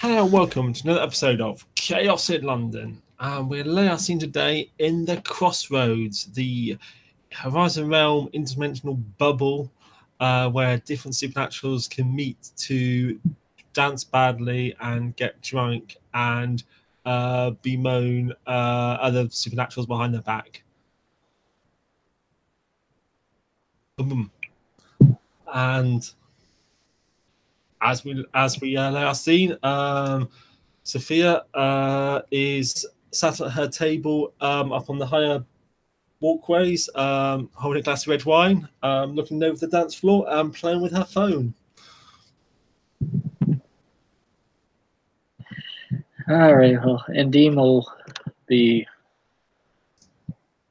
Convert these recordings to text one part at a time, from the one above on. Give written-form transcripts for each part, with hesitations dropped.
Hello and welcome to another episode of Chaos in London. And we're laying our scene today in the Crossroads, the Horizon Realm interdimensional bubble where different supernaturals can meet to dance badly and get drunk and bemoan other supernaturals behind their back. Boom. And as we lay our scene, Sophia is sat at her table up on the higher walkways, holding a glass of red wine, looking over the dance floor and playing with her phone. All right, well, Endeem will be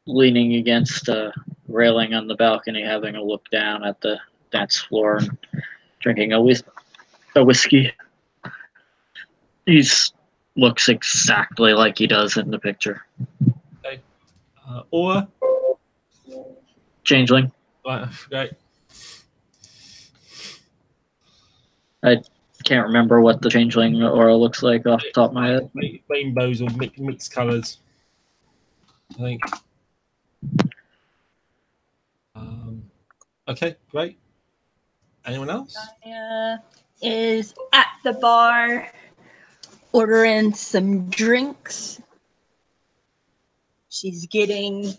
leaning against a railing on the balcony, having a look down at the dance floor and drinking a whiskey. He looks exactly like he does in the picture. Okay. Aura? Changeling. Right, okay. I can't remember what the changeling aura looks like off the top of my head. Rainbows or mixed colours, I think. Okay, great. Anyone else? Gaia is at the bar ordering some drinks. She's getting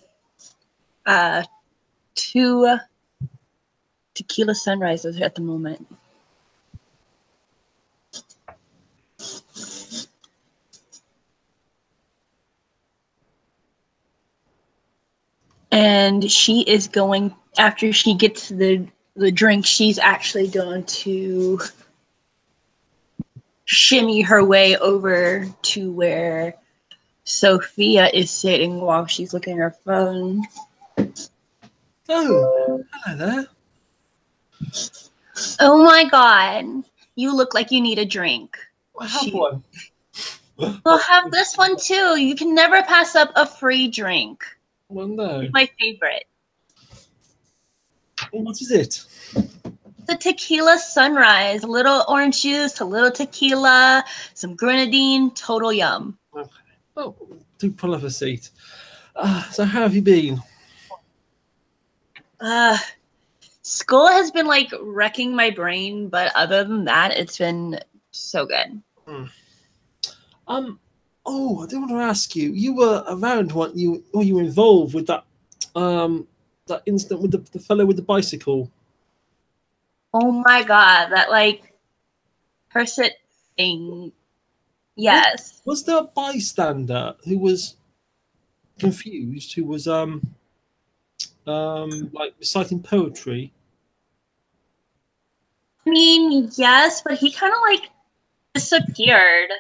2 tequila sunrises at the moment. And she is going, after she gets the drink, she's actually going to shimmy her way over to where Sophia is sitting while she's looking at her phone. Oh, hello there. Oh my god, you look like you need a drink. I have one. We'll have this one too. You can never pass up a free drink. Well, no. It's my favorite. What is it? The tequila sunrise. A little orange juice, a little tequila, some grenadine. Total yum. Okay. Oh, do pull up a seat. So how have you been? School has been like wrecking my brain, but other than that, it's been so good. Oh, I do want to ask you. You were around when you were involved with that that incident with the fellow with the bicycle. Oh my god, that like person thing. Yes. Was there a bystander who was confused, who was like reciting poetry? I mean, yes, but he kind of like disappeared,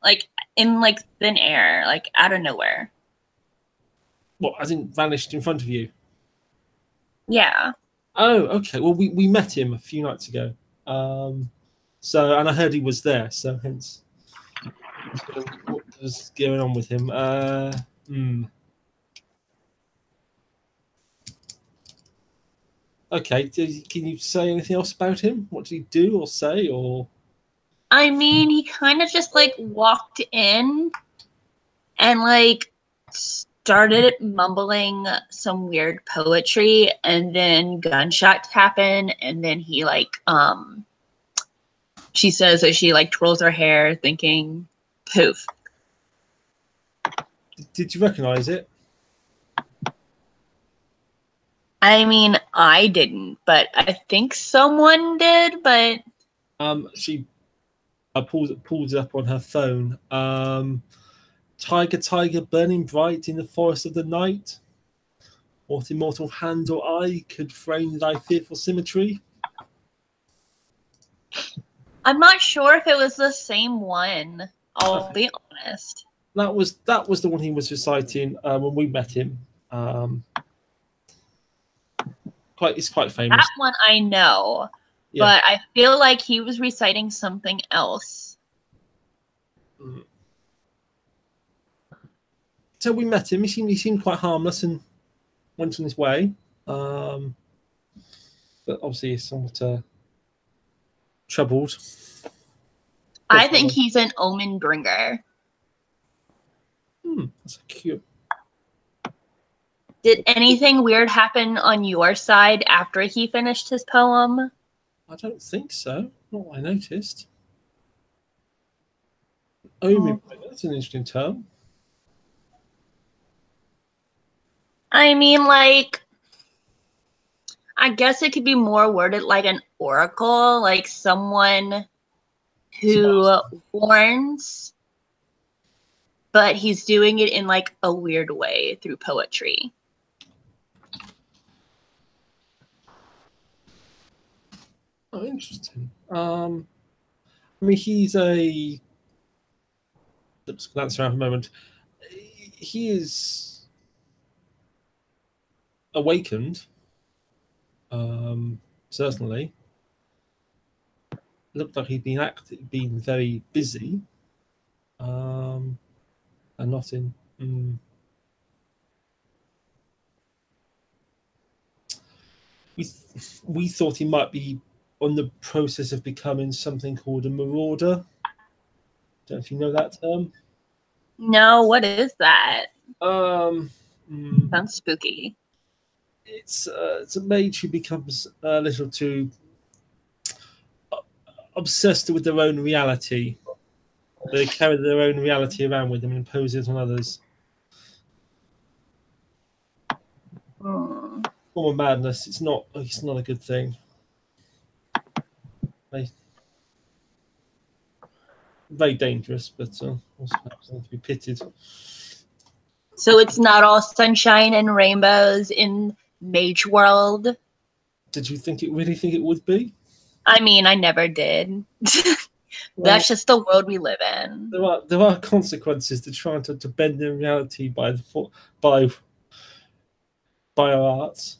like in like thin air, like out of nowhere. What, as in vanished in front of you? Yeah. Oh, okay. Well, we met him a few nights ago. So, and I heard he was there. So, hence, what was going on with him? Okay. Can you say anything else about him? What did he do or say? Or I mean, he kind of just like walked in and like started mumbling some weird poetry, and then gunshots happen, and then he like she says that she like twirls her hair thinking poof. did you recognize it? I mean, I didn't, but I think someone did, but She pulls it up on her phone. Tiger, tiger, burning bright in the forest of the night. What immortal hand or eye could frame thy fearful symmetry? I'm not sure if it was the same one. I'll be honest. That was the one he was reciting when we met him. It's quite famous. That one I know, Yeah. but I feel like he was reciting something else. So we met him. He seemed quite harmless and went on his way. But obviously he's somewhat troubled. I think he's an omen bringer. That's cute. Did anything weird happen on your side after he finished his poem? I don't think so. Not what I noticed. Omen bringer, that's an interesting term. I mean, like, I guess it could be more worded like an oracle, like someone who warns, but he's doing it in like a weird way through poetry. Oh, interesting. I mean, he's a. Let's glance around for a moment. He is awakened. Certainly. Looked like he'd been very busy. And not in. We thought he might be on the process of becoming something called a marauder. Don't know if you know that term. No, what is that? Sounds spooky. It's a mage who becomes a little too obsessed with their own reality. They carry their own reality around with them and impose it on others. Form of madness. It's not a good thing. Very dangerous, but also perhaps to be pitied. So it's not all sunshine and rainbows in Mage World. Did you really think it would be? I mean, I never did. That's just the world we live in. There are consequences to trying to bend in reality by our arts.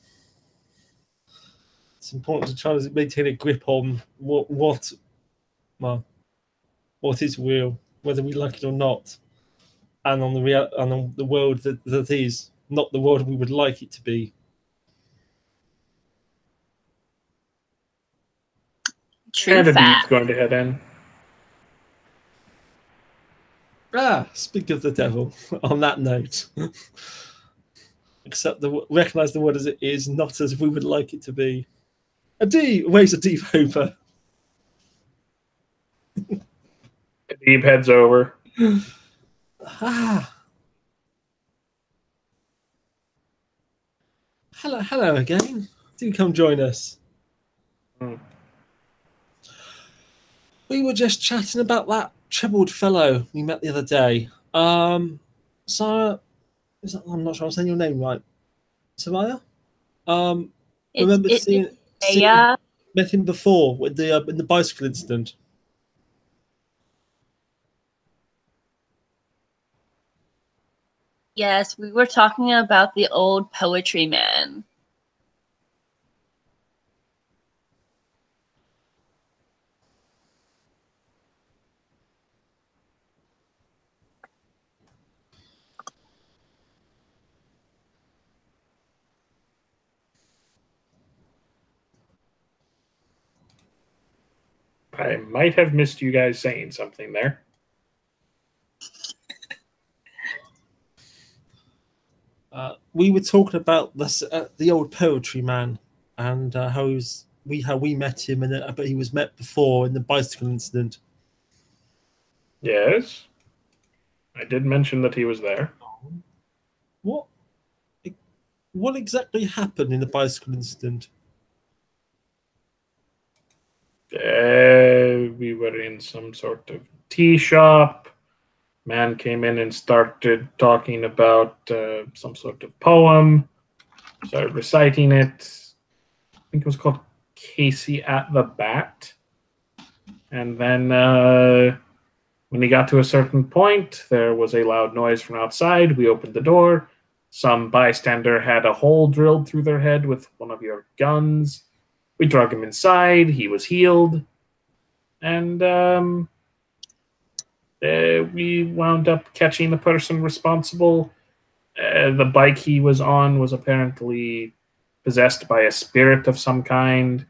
It's important to try to maintain a grip on what is real, whether we like it or not, and on the world that is not the world we would like it to be. True fact. Going to head in. Speak of the devil. On that note, accept recognize the word as it is, not as we would like it to be. Waves a deep over. Deep heads over. Hello again. Do come join us. We were just chatting about that troubled fellow we met the other day. Sarah, I'm not sure I'm saying your name right. Saraya? Remember met him before with in the bicycle incident. Yes, we were talking about the old poetry man. I might have missed you guys saying something there. We were talking about this, the old poetry man, and how we met him, but he was met before in the bicycle incident. Yes, I did mention that he was there. What exactly happened in the bicycle incident? We were in some sort of tea shop. Man came in and started talking about some sort of poem. Started reciting it. I think it was called Casey at the Bat. And then when he got to a certain point, there was a loud noise from outside. We opened the door. Some bystander had a hole drilled through their head with one of your guns. We drug him inside. He was healed. And we wound up catching the person responsible. The bike he was on was apparently possessed by a spirit of some kind.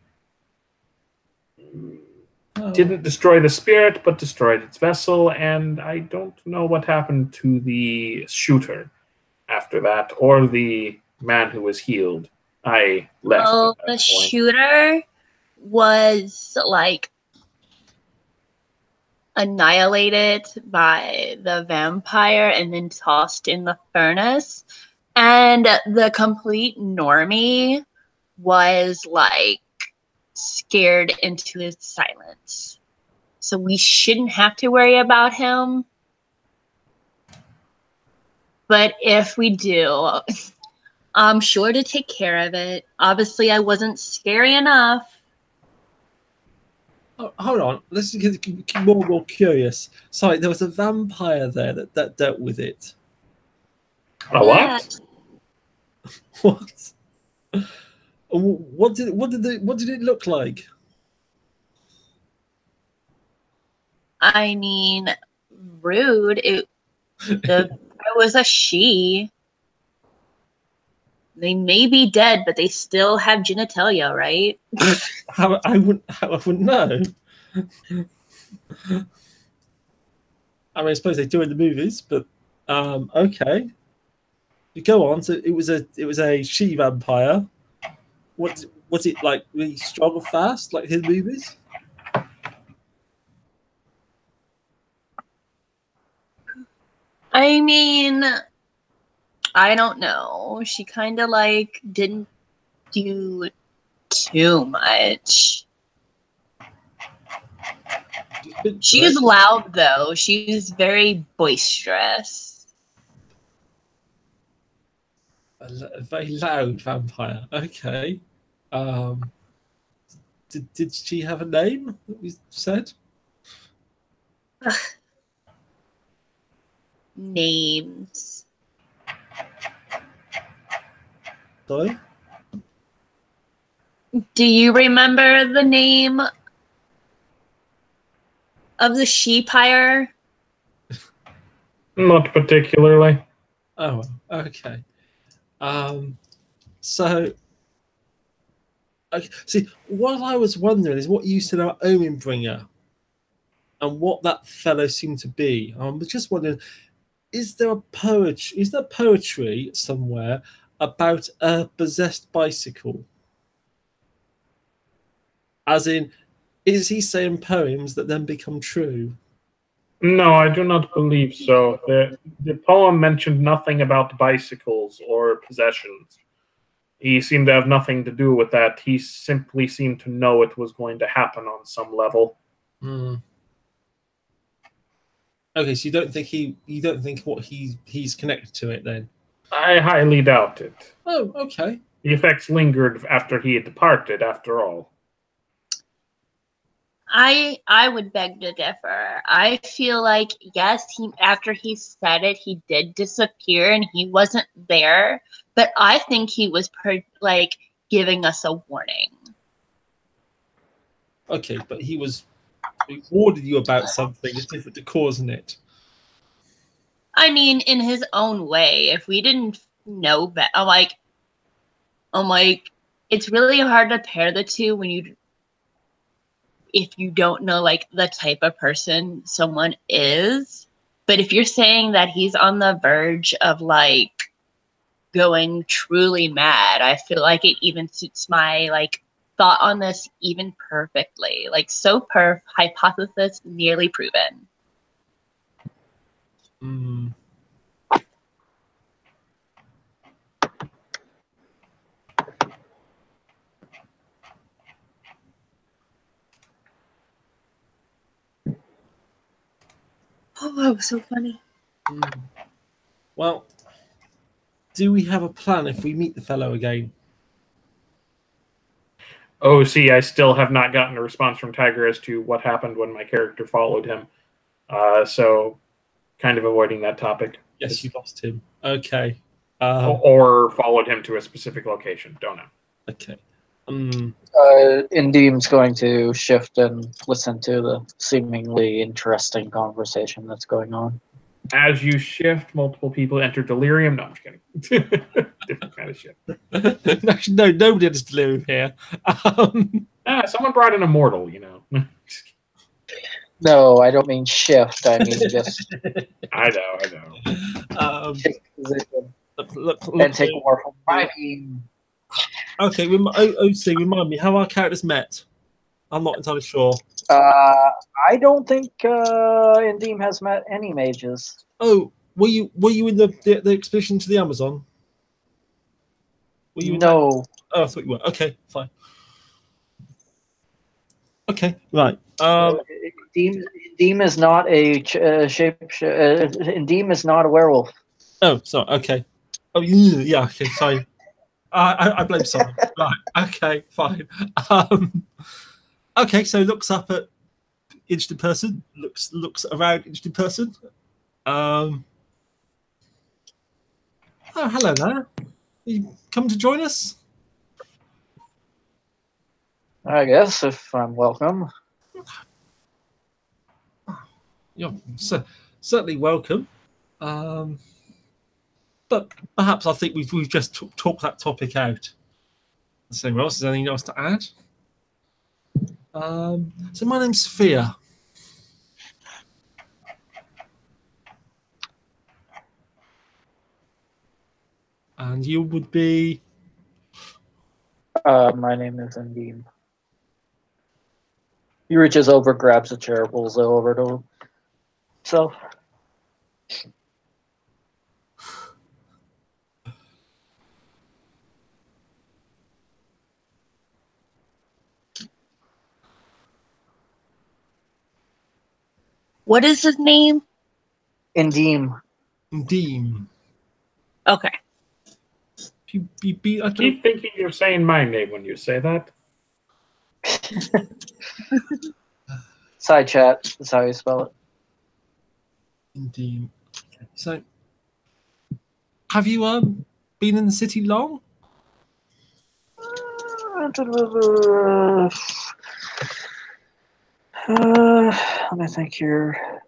didn't destroy the spirit, but destroyed its vessel, and I don't know what happened to the shooter after that, or the man who was healed. I left Well, at that the point. shooter was like annihilated by the vampire and then tossed in the furnace. And the complete normie was like scared into his silence. So we shouldn't have to worry about him. But if we do, I'm sure to take care of it. Obviously, I wasn't scary enough. Oh, hold on, let's get more and more curious. Sorry, there was a vampire there that dealt with it. A what? What? What did it look like? I mean, rude. It was a she. They may be dead, but they still have genitalia, right? How I wouldn't know. I mean, I suppose they do in the movies, but okay. You go on. So it was a she vampire. What was it like? Really strong or fast, like his movies? I mean, I don't know. She kind of like didn't do too much. She's loud though. She's very boisterous. A very loud vampire. Okay. Did she have a name that we said? Names. Sorry? Do you remember the name of the she-pyre? Not particularly. Oh, okay. So, okay. See, what I was wondering is what you said about Omenbringer and what that fellow seemed to be. I was just wondering, is there poetry somewhere about a possessed bicycle? As in, is he saying poems that then become true? No, I do not believe so. The poem mentioned nothing about bicycles or possessions. He seemed to have nothing to do with that. He simply seemed to know it was going to happen on some level. Hmm. Okay, so you don't think he's connected to it then? I highly doubt it. Oh, okay. The effects lingered after he had departed, after all. I would beg to differ. I feel like yes, after he said it, he did disappear and he wasn't there. But I think he was giving us a warning. Okay, but he warned you about something. It's different to causing it. I mean, in his own way. If we didn't know better, I'm like, it's really hard to pair the two if you don't know like the type of person someone is. But if you're saying that he's on the verge of like going truly mad, I feel like it even suits my like thought on this even perfectly. Like so hypothesis nearly proven. Mm. Oh, that was so funny. Mm. Well, do we have a plan if we meet the fellow again? Oh, see, I still have not gotten a response from Tiger as to what happened when my character followed him. So, kind of avoiding that topic. Yes, you lost him. Okay. Or followed him to a specific location. Don't know. Okay. Indeem's going to shift and listen to the seemingly interesting conversation that's going on. As you shift, multiple people enter delirium. No, I'm just kidding. Different kind of shift. Actually, no, nobody has delirium here. Someone brought an immortal, you know. No, I don't mean shift. I mean just I know. shift position Look, and take more from my beam. okay, OC, remind me how our characters met. I'm not entirely sure. I don't think Indeem has met any mages. Oh, were you in the expedition to the Amazon? Were you in that? No. Oh, I thought you were. Okay, fine. Okay, right. Indeem is not a Indeem is not a werewolf. Oh, sorry. Okay. Oh, yeah. Okay, sorry. I blame someone. Right. Okay, fine. Okay, so looks up at interesting person. Looks around interesting person. Oh, hello there. You come to join us? I guess if I'm welcome. You're certainly welcome. But perhaps I think we've just talked that topic out. Is there anyone else? Is there anything else to add? So my name's Sophia. And you would be? My name is Indeem. He reaches over, grabs a chair, pulls it over to himself. What is his name? Indeem. Deem. Okay. I Keep thinking you're saying my name when you say that. Side chat. That's how you spell it. Deem. So, have you been in the city long? Let me think here.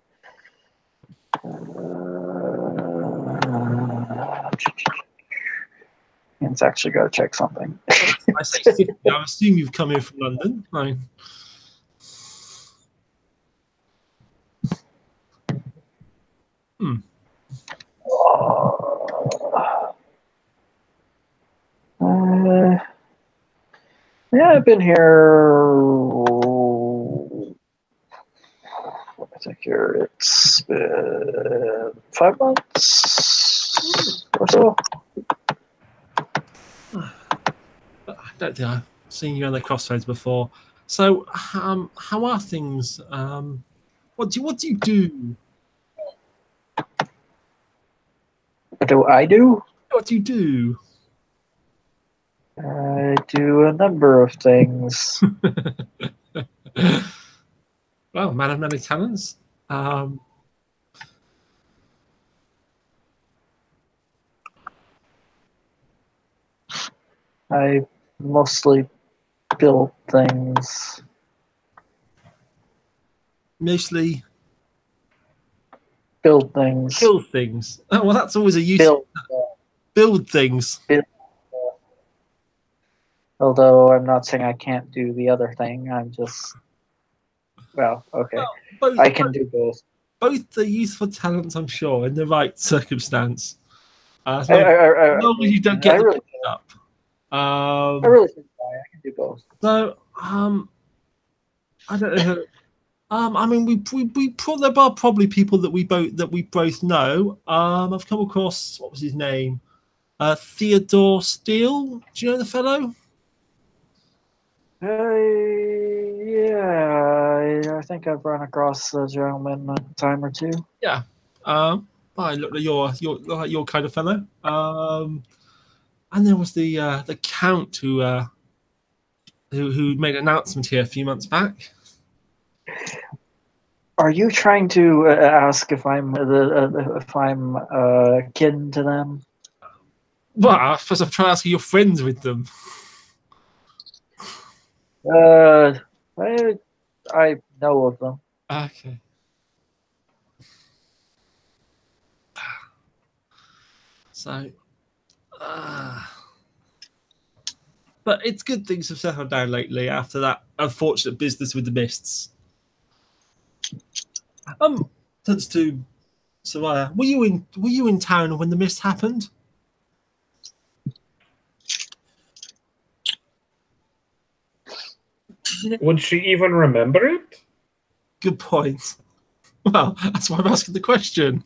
It's actually got to check something. I say 50. I assume you've come here from London. Right. Yeah, I've been here. Let me think here. It's been 5 months or so. I don't think I've seen you on the crossroads before. So, how are things? What do you do? What do I do? What do you do? I do a number of things. Well, man of many talents. I mostly build things. Mostly Build things. kill things. Oh, well, that's always a useful build things. Although I'm not saying I can't do the other thing. I'm just, well, okay. Both, I can do both. both are useful talents, I'm sure, in the right circumstance. As I long as you don't get them really, up. I really think I can do both. So, I don't know. I mean, there are probably people that we both know. I've come across, what was his name? Theodore Steele. Do you know the fellow? Yeah, I think I've run across the gentleman a time or two. Yeah. I look like your kind of fellow. And there was the Count who made an announcement here a few months back. Are you trying to ask if I'm kin to them? Well, I suppose I'm trying to ask you, you're friends with them. I know of them. Okay. So, but it's good things have settled down lately after that unfortunate business with the mists. Turns to Soraya. Were you in town when the mist happened? Would she even remember it? Good point. Well, that's why I'm asking the question.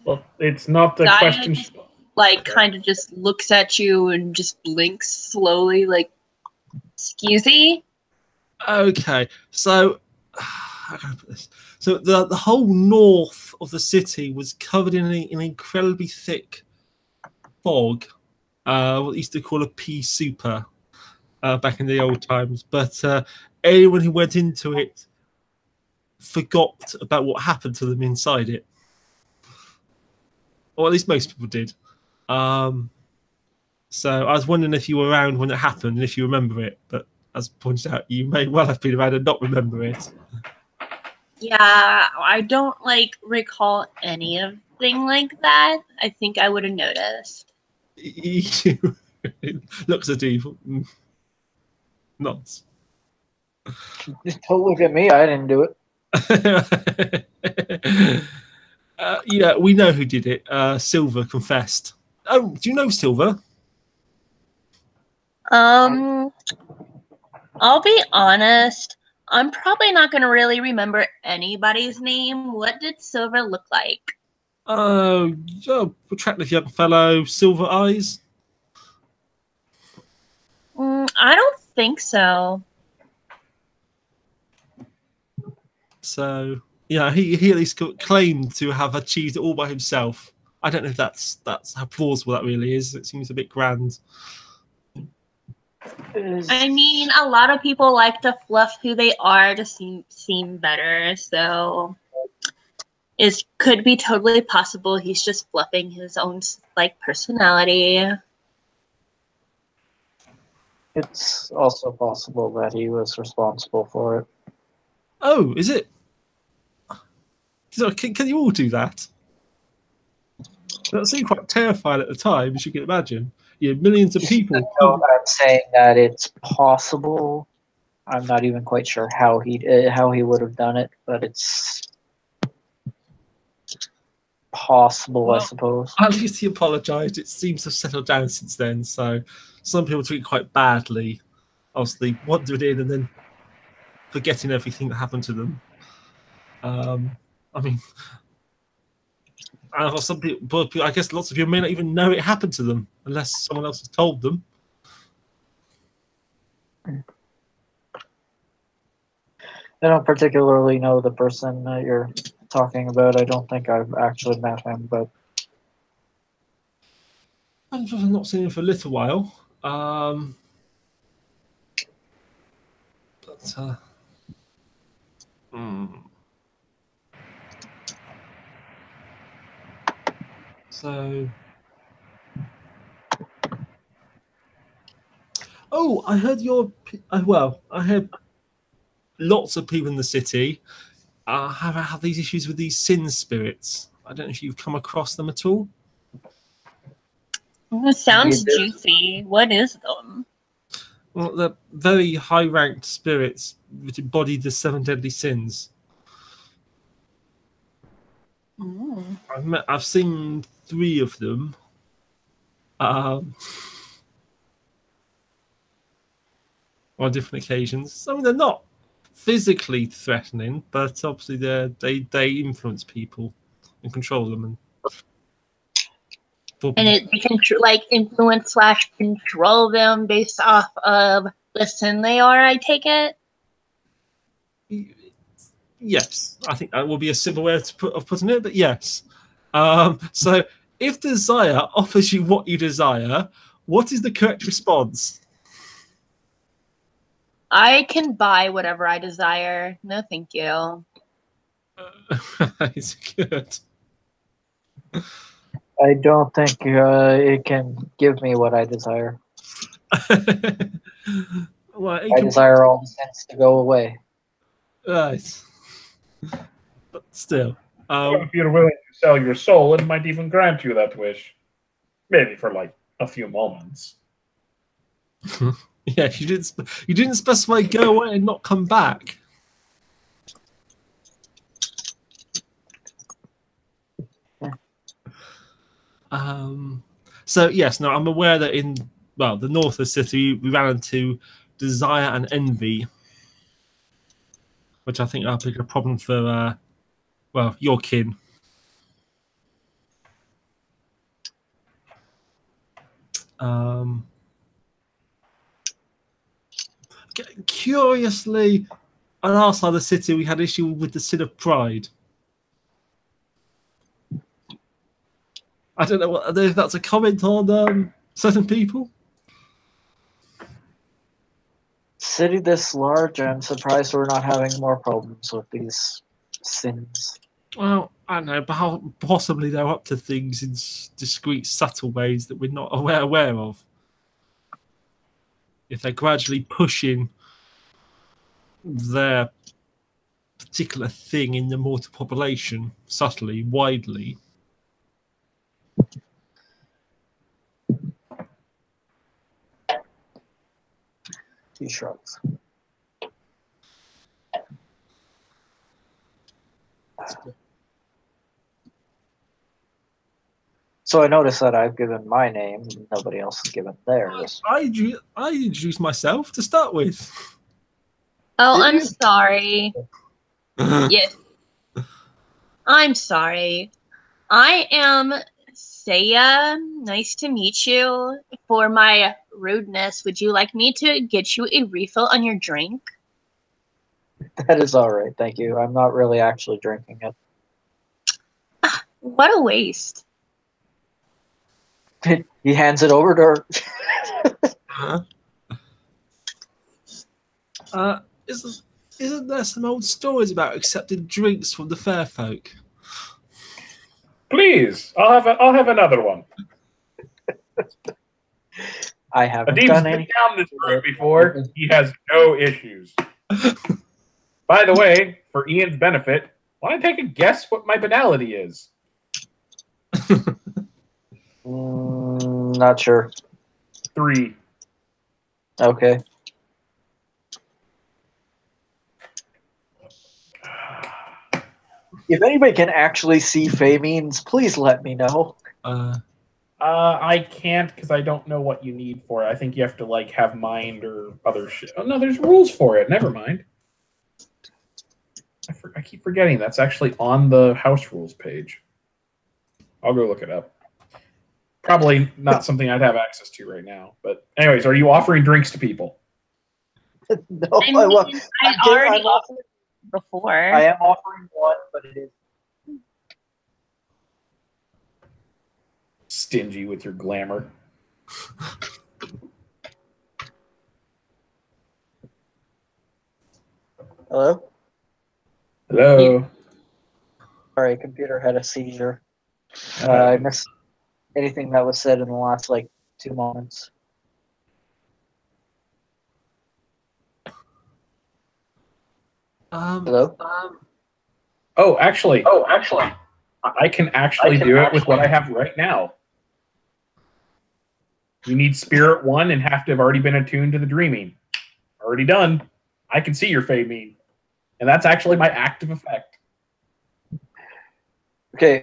Well, it's not a Gaia question. just, like, kind of just looks at you and just blinks slowly, like, excusey? Okay, so how can I put this? So the whole north of the city was covered in an incredibly thick fog, what they used to call a pea super back in the old times. But anyone who went into it forgot about what happened to them inside it, or at least most people did. So I was wondering if you were around when it happened and if you remember it. But as pointed out, you may well have been around and not remember it. Yeah, I don't, like, recall anything like that. I think I would have noticed. Looks at you. Nods. Don't look at me. I didn't do it. Yeah, we know who did it. Silver confessed. Oh, do you know Silver? I'll be honest. I'm probably not going to really remember anybody's name. What did Silver look like? Oh, attractive young fellow, silver eyes. I don't think so. So yeah, he at least claimed to have achieved it all by himself. I don't know if that's how plausible that really is. It seems a bit grand. I mean, a lot of people like to fluff who they are to seem better, so it could be totally possible he's just fluffing his own, like, personality. It's also possible that he was responsible for it. Oh, is it? So can you all do that? That seemed quite terrifying at the time, as you can imagine. Millions of people. No, I'm saying that it's possible. I'm not even quite sure how he would have done it, but it's possible, I suppose. At least he apologised. It seems to have settled down since then. So some people took it quite badly. Obviously, wandered in and then forgetting everything that happened to them. I mean, some people, I guess lots of people may not even know it happened to them unless someone else has told them. I don't particularly know the person that you're talking about. I don't think I've actually met him, but I've not seen him for a little while. So, I heard I heard lots of people in the city have these issues with these sin spirits. I don't know if you've come across them at all. It sounds juicy. What is them? Well, they're very high-ranked spirits which embody the 7 deadly sins. I've seen 3 of them. On different occasions. I mean, they're not physically threatening, but obviously they influence people and control them. And they can influence / control them based off of the sin they are, I take it? Yes, I think that will be a simple way of putting it, but yes. So if desire offers you what you desire, what is the correct response? I can buy whatever I desire. No, thank you. It's good. I don't think it can give me what I desire. Well, I desire all the sins to go away. Right. But still. If you're willing to sell your soul, it might even grant you that wish. Maybe for like a few moments. Yeah, you didn't specify go away and not come back. So yes, now I'm aware that in the north of the city we ran into Desire and Envy, which I think are a bigger problem for your kin. Curiously, on our side of the city, we had issue with the Sin of Pride. I don't know if that's a comment on certain people. City this large, I'm surprised we're not having more problems with these sins. Well, I don't know, but possibly they're up to things in discreet, subtle ways that we're not aware of. If they're gradually pushing their particular thing in the mortal population, subtly, widely. He shrugs. So I noticed that I've given my name, and nobody else has given theirs. I introduced myself to start with. Oh, Did I'm you? sorry. Yes. I'm sorry. I am Saya. Nice to meet you. For my rudeness, would you like me to get you a refill on your drink? That is all right, thank you. I'm not really actually drinking it. What a waste. He hands it over to her. Isn't there some old stories about accepting drinks from the fair folk? Please, I'll have another one. I haven't Adib's done been any. down this road before. He has no issues. By the way, for Ian's benefit, want to take a guess what my banality is? Not sure. 3. Okay. If anybody can actually see Fey means, please let me know. I can't because I don't know what you need for it. I think you have to like have mind or other shit. Oh no, there's rules for it. Never mind. I keep forgetting that's actually on the house rules page. I'll go look it up. Probably not something I'd have access to right now. But anyways, are you offering drinks to people? No, I mean, I already offered before. I am offering one, but it is. Stingy with your glamour. Hello? Hello. Sorry, computer had a seizure. I missed anything that was said in the last, 2 moments. Hello? Oh, actually, I can actually do it with what I have right now. You need Spirit 1 and have to have already been attuned to the dreaming. Already done. I can see your Fey mean. And that's actually my active effect. Okay,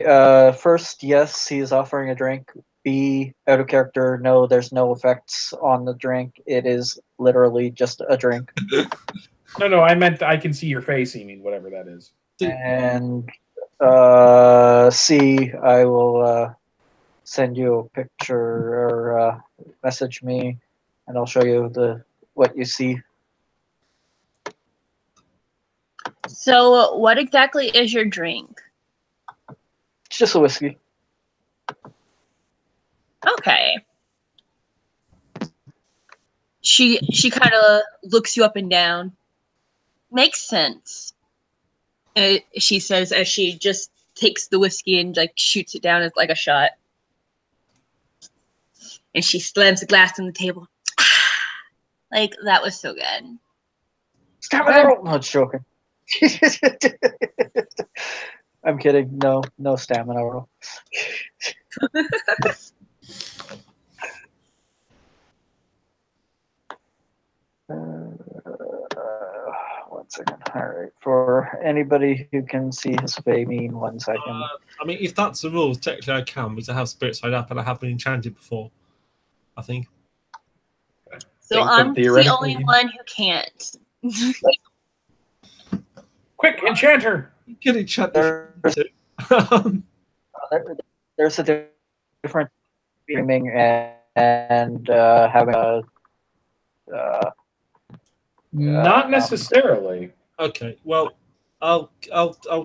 first, yes, he is offering a drink. B, out of character, no, there's no effects on the drink. It is literally just a drink. No, I meant I can see your face, mean whatever that is. And C, I will send you a picture or message me, and I'll show you what you see. So, what exactly is your drink? It's just a whiskey. Okay. She kind of looks you up and down. Makes sense. She says as she just takes the whiskey and shoots it down as like a shot. And she slams the glass on the table. That was so good. Stamina roll. No, it's joking. I'm kidding. No stamina roll. One second. All right. For anybody who can see his Fey mean, 1 second. I mean, if that's the rules, technically I can, because I have Spirit Side up and I have been enchanted before. I think. So Think that I'm the theoretically- only one who can't. Quick, enchanter! You can enchant There- if you There's a difference streaming and having a. Not necessarily. Okay, well, I'll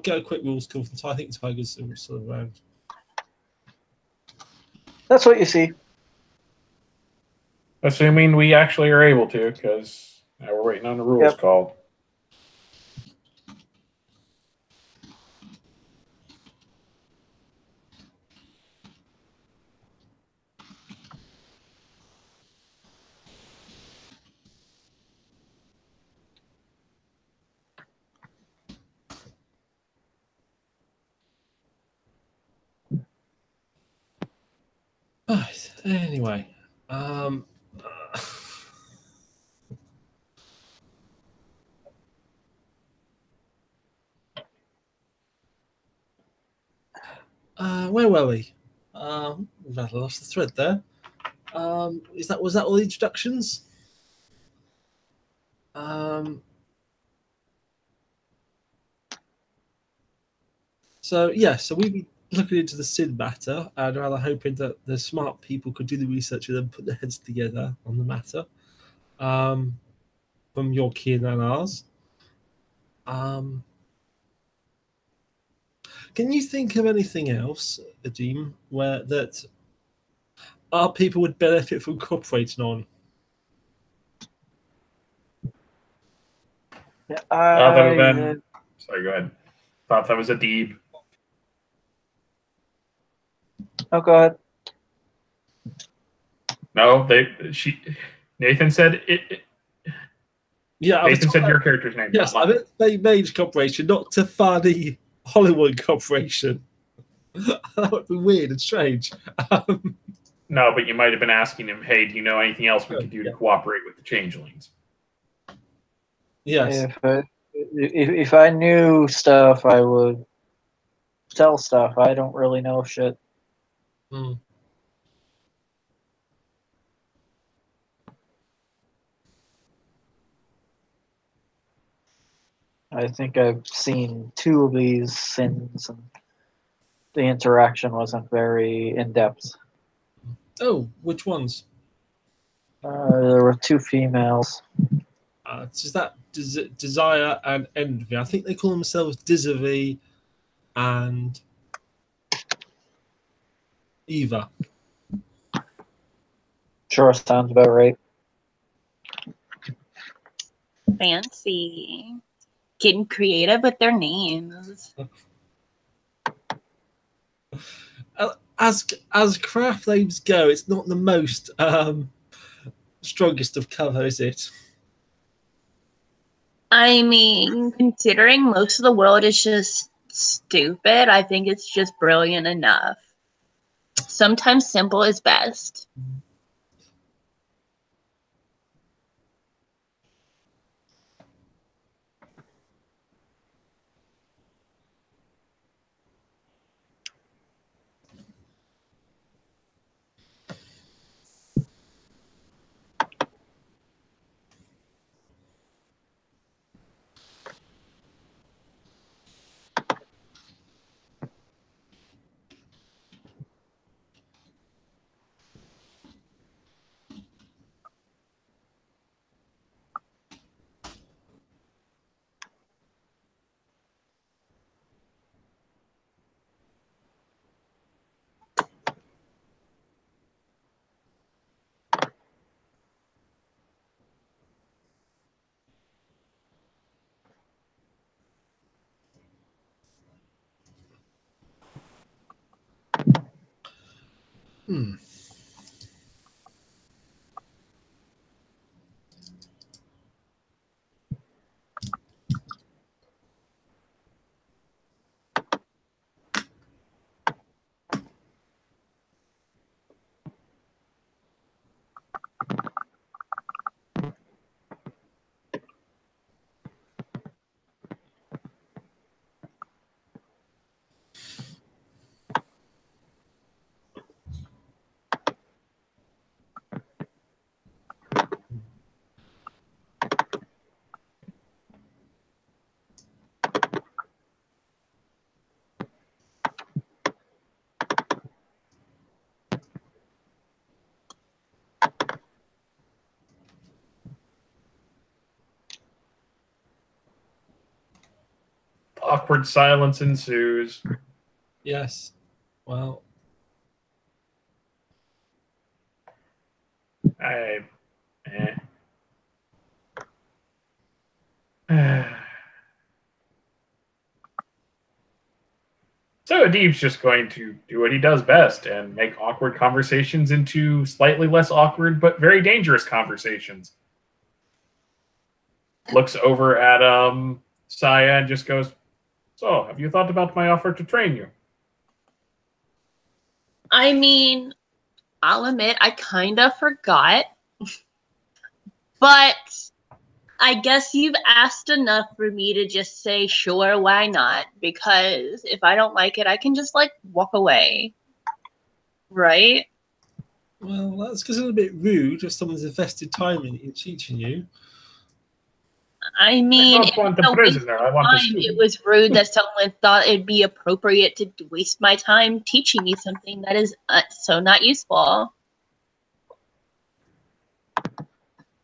get a quick rules call from I think Tiger's still around. That's what you see. Assuming we actually are able to, because now we're waiting on the rules Yep. call. Right. Anyway, where were we? We've had lost the thread there. Was that all the introductions? So we've been looking into the Sin matter and rather hoping that the smart people could do the research and then put their heads together on the matter. From your kin and ours. Can you think of anything else, Adim, where that our people would benefit from cooperating on? Other than, sorry, go ahead. Thought that was a deep. Oh, go ahead. No, Nathan said it. Yeah, Nathan said your character's name. Yes, not I mine. meant they made cooperation, not to funny Hollywood cooperation. That would be weird and strange. No, but you might have been asking him, hey, do you know anything else we could do to cooperate with the changelings? Yes. If I knew stuff, I would tell stuff. I don't really know shit. Hmm. I think I've seen 2 of these sins, and the interaction wasn't very in depth. Oh, which ones? There were 2 females. Is that Desire and Envy? I think they call themselves Disavie and Eva. Sure, sounds about right. Fancy. Getting creative with their names. As craft names go, it's not the most strongest of cover, is it? I mean, considering most of the world is just stupid, I think it's just brilliant enough. Sometimes simple is best. Hmm. Awkward silence ensues. Yes. Well, I. So Adib's just going to do what he does best and make awkward conversations into slightly less awkward but very dangerous conversations. Looks over at Saya and just goes, "So, have you thought about my offer to train you?" I mean, I'll admit I kind of forgot. But I guess you've asked enough for me to just say, sure, why not? Because if I don't like it, I can just, like, walk away. Right? well, that's because it's a bit rude if someone's invested time in teaching you. I I mean, don't want a prisoner. I want a student. it was rude that someone thought it'd be appropriate to waste my time teaching me something that is so not useful.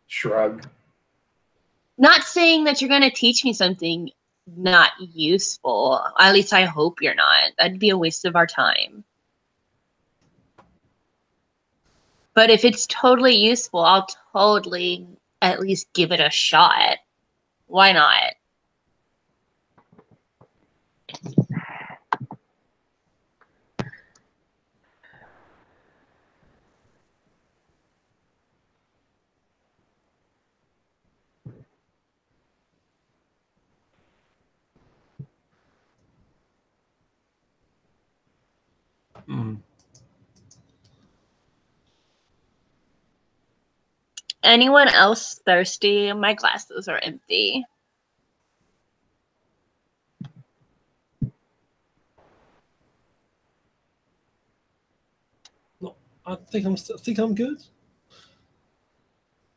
Shrug. Not saying that you're going to teach me something not useful. At least I hope you're not. That'd be a waste of our time. But if it's totally useful, I'll totally at least give it a shot. Why not? Hmm. Anyone else thirsty? My glasses are empty. I think I'm good.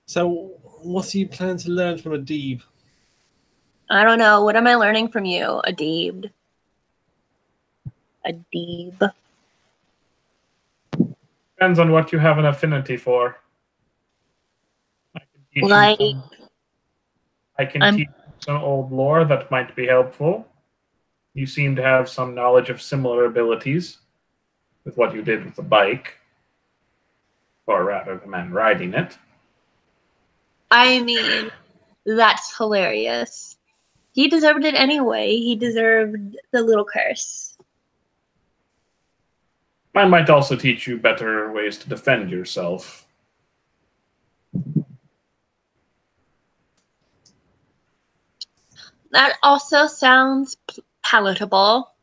So, what do you plan to learn from Adib? I don't know. What am I learning from you, Adib? Adib. Depends on what you have an affinity for. I can teach Like, you teach you some old lore that might be helpful. You seem to have some knowledge of similar abilities with what you did with the bike, or rather, the man riding it. I mean, that's hilarious. He deserved it anyway. He deserved the little curse. I might also teach you better ways to defend yourself. That also sounds palatable.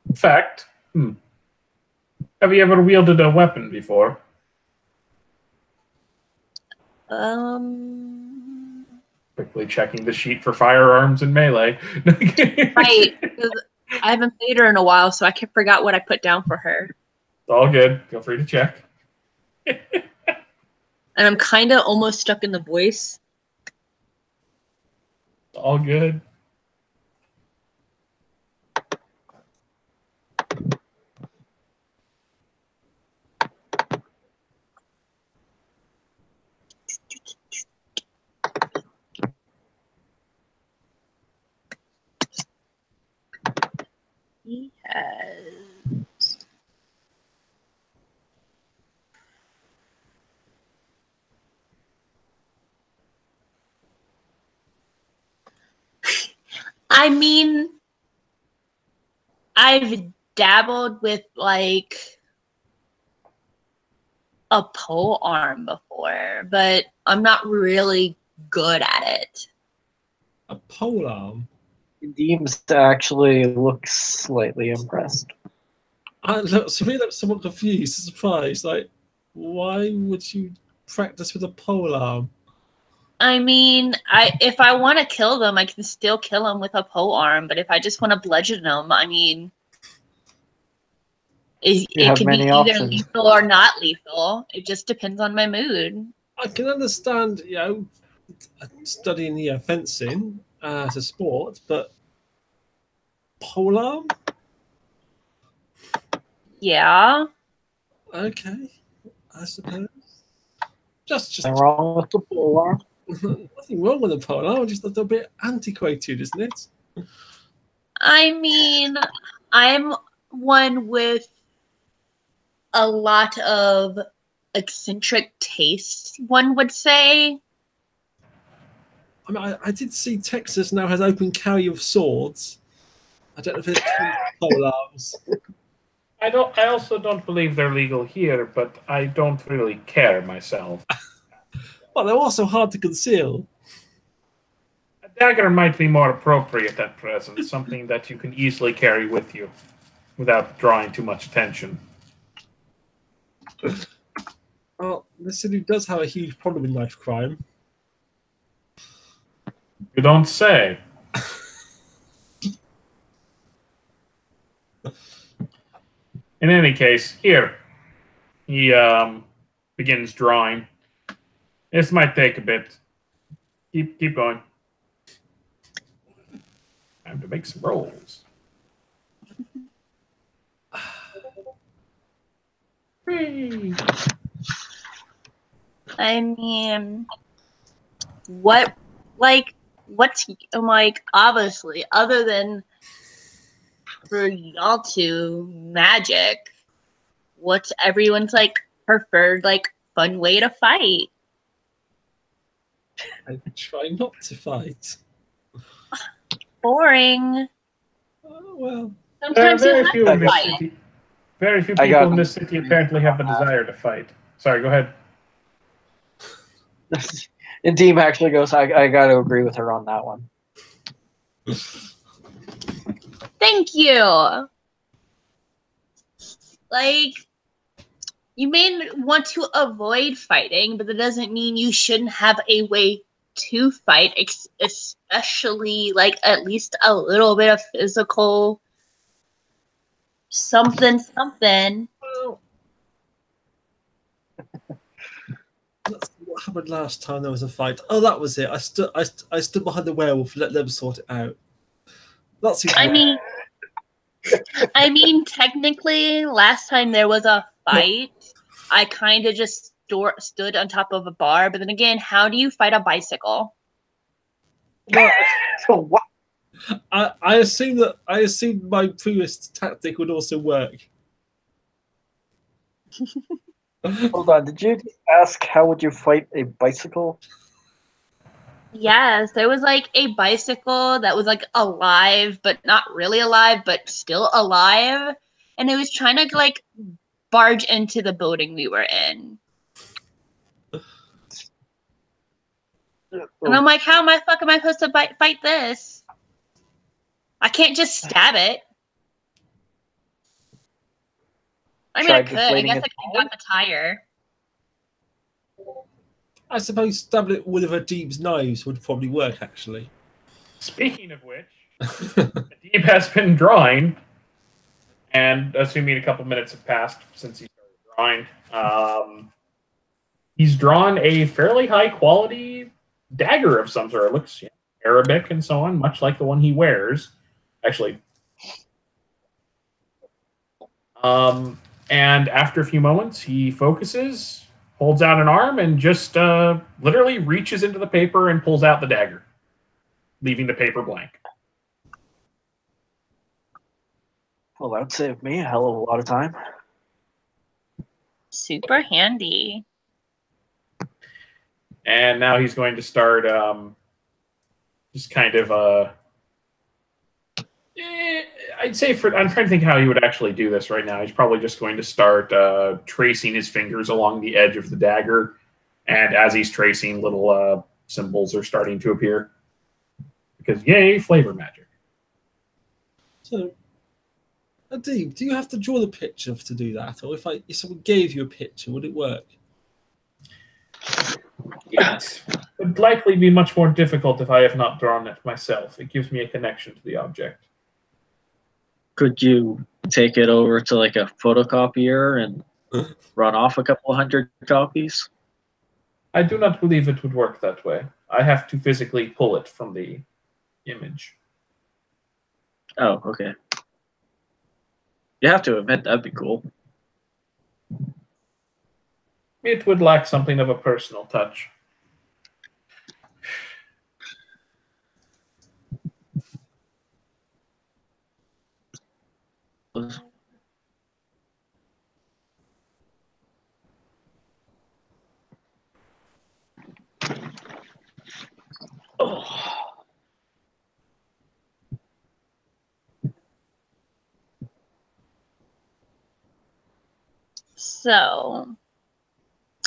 In fact, have you ever wielded a weapon before? Quickly checking the sheet for firearms and melee. Right. I haven't played her in a while, so I forgot what I put down for her. All good. Feel free to check. And I'm kind of almost stuck in the voice. All good. He has... I mean, I've dabbled with, like, a pole arm before, but I'm not really good at it. A pole arm? Deems actually looks slightly impressed. I look somewhat confused, surprised. Like, why would you practice with a pole arm? I mean, if I want to kill them, I can still kill them with a pole arm. But if I just want to bludgeon them, I mean, it can be either lethal or not lethal. It just depends on my mood. I can understand, studying fencing as a sport, but pole arm? Yeah. Okay, I suppose. Just nothing wrong with the pole arm. Nothing wrong with the pole arm. Just a little bit antiquated, isn't it? I mean, I'm one with a lot of eccentric tastes, one would say. I mean, I did see Texas now has open carry of swords. I don't know if it's pole arms. I also don't believe they're legal here, but I don't really care myself. Well, they're also hard to conceal. A dagger might be more appropriate at present, something that you can easily carry with you without drawing too much attention. Well, the city does have a huge problem in knife crime. You don't say. In any case, here, he begins drawing. This might take a bit. Keep going. Time to make some rolls. Whee! I mean, what's obviously, other than for y'all two, magic, what's everyone's preferred fun way to fight? I try not to fight. Boring. Well, Sometimes you have to fight. city. Very few people in this city apparently have the desire to fight. Sorry, go ahead. And Deem actually goes, I got to agree with her on that one. Thank you. You may want to avoid fighting, but that doesn't mean you shouldn't have a way to fight, especially at least a little bit of physical something. well, that's what happened last time there was a fight. Oh, that was it. I stood behind the werewolf, let them sort it out. That's I mean, technically, last time there was a fight, I kind of just stood on top of a bar. But then again, how do you fight a bicycle? Well, So what? I assumed my previous tactic would also work. Hold on, did you just ask how would you fight a bicycle? Yes, there was a bicycle that was alive, but not really alive, but still alive. And it was trying to barge into the building we were in. And I'm like, how am I supposed to fight this? I can't just stab it. I mean, I Tried could. I deflating guess I its could have got the tire. I suppose stabbing it with a Deeb's knives would probably work, actually. Speaking of which, Adib has been drawing, and assuming a couple minutes have passed since he started drawing, he's drawn a fairly high quality dagger of some sort. It looks Arabic and so on, much like the one he wears. Actually. And after a few moments, he focuses, holds out an arm, and just literally reaches into the paper and pulls out the dagger, leaving the paper blank. Well, that would save me a hell of a lot of time. Super handy. And now he's going to start just kind of I'd say I'm trying to think how he would actually do this right now. He's probably just going to start tracing his fingers along the edge of the dagger, and as he's tracing, little symbols are starting to appear. Because yay, flavor magic. So, Adib, do you have to draw the picture to do that, or if someone gave you a picture, would it work? It would likely be much more difficult if I have not drawn it myself. It gives me a connection to the object. Could you take it over to a photocopier and run off a couple hundred copies? I do not believe it would work that way. I have to physically pull it from the image. Oh, okay. You have to admit that'd be cool. It would lack something of a personal touch. So,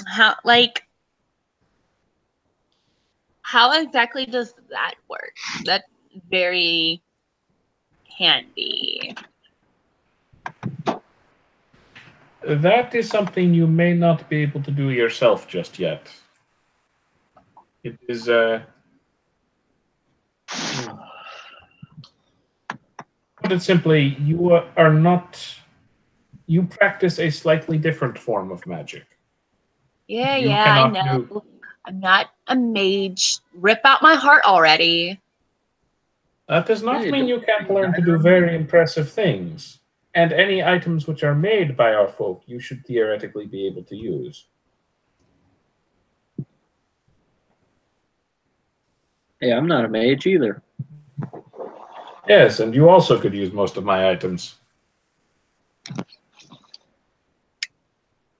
how exactly does that work? That's very handy. That is something you may not be able to do yourself just yet. It is put it simply, you practice a slightly different form of magic. Yeah, You yeah, I cannot know. do- I'm not a mage. Rip out my heart already. That does not Hey, mean you can't learn to do very impressive things. And any items which are made by our folk, you should theoretically be able to use. Hey, I'm not a mage either. Yes, and you also could use most of my items.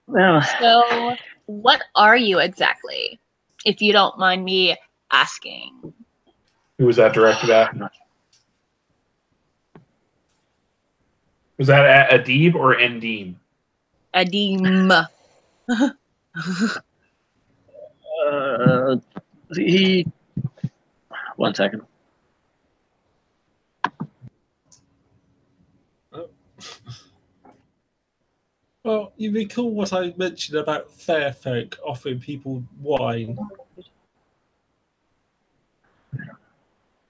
Well, So, what are you exactly? If you don't mind me asking. Who was that directed at? Was that at Adib or Endim? Adim. he. One second. Well, you recall what I mentioned about fair folk offering people wine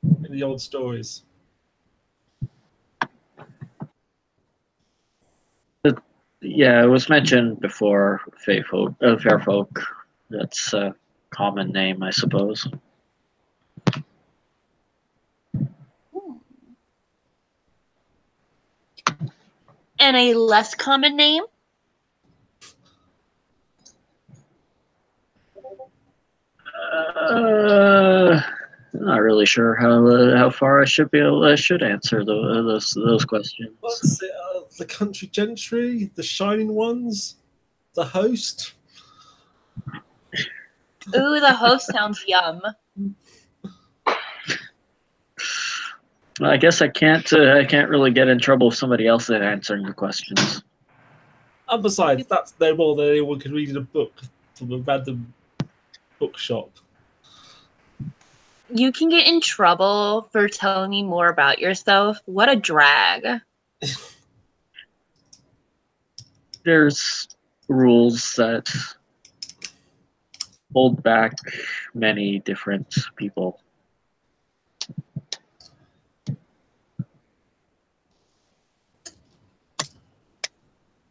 in the old stories. Yeah, it was mentioned before. Fair folk. That's a common name, I suppose. And a less common name? Not really sure how far I should be able. I should answer those questions. What's it? The country gentry, the shining ones, the host. Ooh, the host sounds yum. I guess I can't. I can't really get in trouble with somebody else answering the questions. And besides, that's no more than anyone could read in a book from a random bookshop. You can get in trouble for telling me more about yourself. What a drag. There's rules that hold back many different people.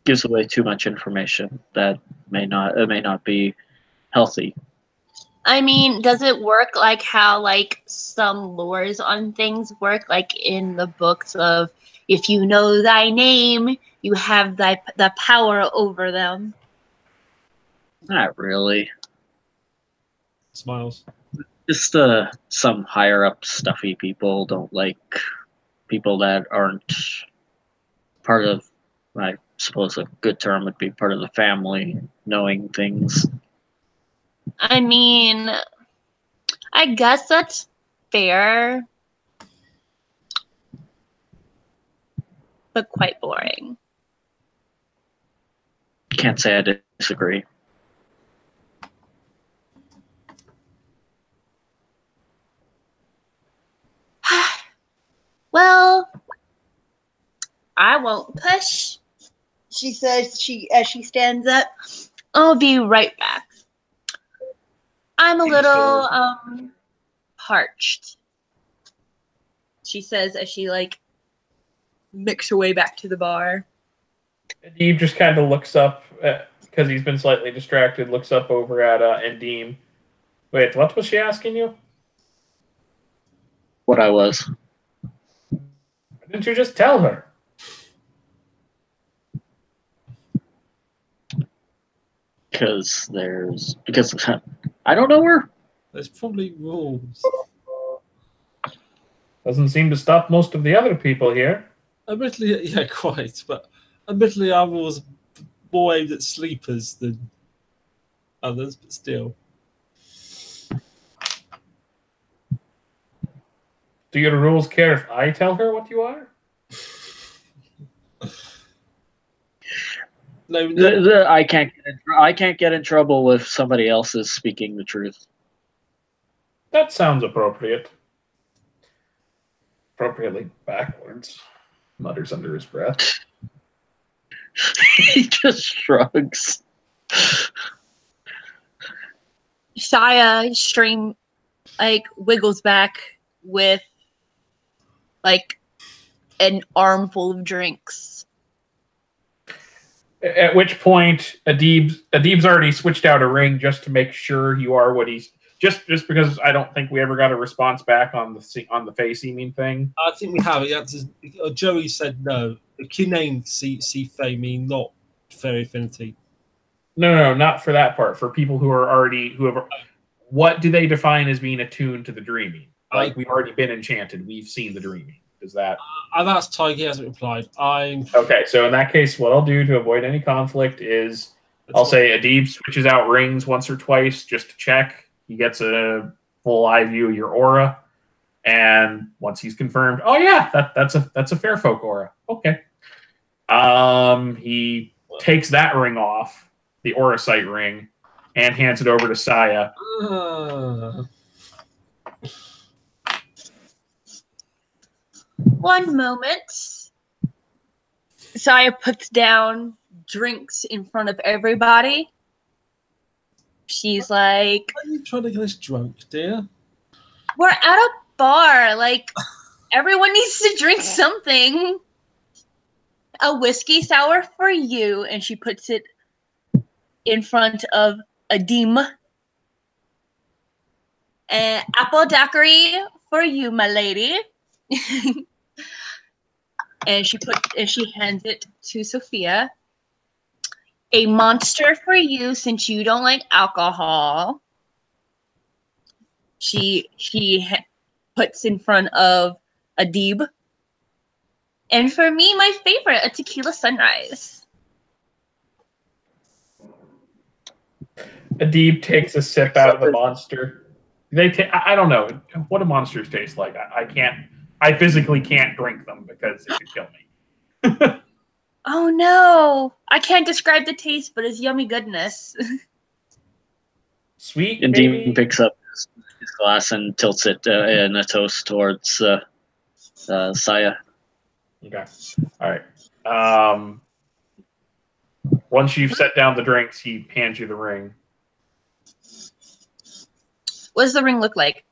Gives away too much information that may not be healthy. I mean, does it work like how like some lores on things work, like in the books of if you know thy name, you have the power over them? Not really. Smiles. Just some higher up stuffy people don't like people that aren't part of. I suppose a good term would be part of the family, knowing things. I mean, I guess that's fair, but quite boring. Can't say I disagree. Well, I won't push. She says as she stands up. I'll be right back. I'm a little parched. She says as she like makes her way back to the bar. Adib just kind of looks up, because he's been slightly distracted, looks up over at Endim. Wait, what was she asking you? What I was. Why didn't you just tell her? Because I don't know her. There's probably rules. Doesn't seem to stop most of the other people here. Admittedly, yeah, quite. But admittedly, our rules are more aimed at sleepers than others. But still, Do your rules care if I tell her what you are? No, no. I can't get in trouble if somebody else is speaking the truth. That sounds appropriate. Appropriately backwards, mutters under his breath. He just shrugs. Saya wiggles back with like an armful of drinks. At which point, Adib's already switched out a ring just to make sure you are what he's. Just because I don't think we ever got a response back on the face seeming thing. I think we have it. Joey said no. The Kinane see Fae mean not Fairy Affinity. No, not for that part. For people who have. What do they define as being attuned to the dreaming? Like we've already been enchanted. We've seen the dreaming. Is that? I've asked Ty. He hasn't replied. Okay. So in that case, what I'll do to avoid any conflict is I'll say Adib switches out rings once or twice just to check. He gets a full eye view of your aura, and once he's confirmed, oh yeah, that's a fair folk aura. Okay. He takes that ring off, the aura sight ring, and hands it over to Saya. One moment. Saya puts down drinks in front of everybody. She's like, Why are you trying to get us drunk, dear? we're at a bar. Like, everyone needs to drink something. A whiskey sour for you. And she puts it in front of Adim. And apple daiquiri for you, my lady. and she hands it to Sophia. A monster for you since you don't like alcohol. She puts in front of Adib. And for me, my favorite, a tequila sunrise. Adib takes a sip out of the monster. I don't know what do monsters taste like. I physically can't drink them because it could kill me. Oh no, I can't describe the taste, but it's yummy goodness. Sweet. And maybe? Dean picks up his glass and tilts it in a toast towards Saya. Okay. All right. Once you've set down the drinks, he hands you the ring. What does the ring look like?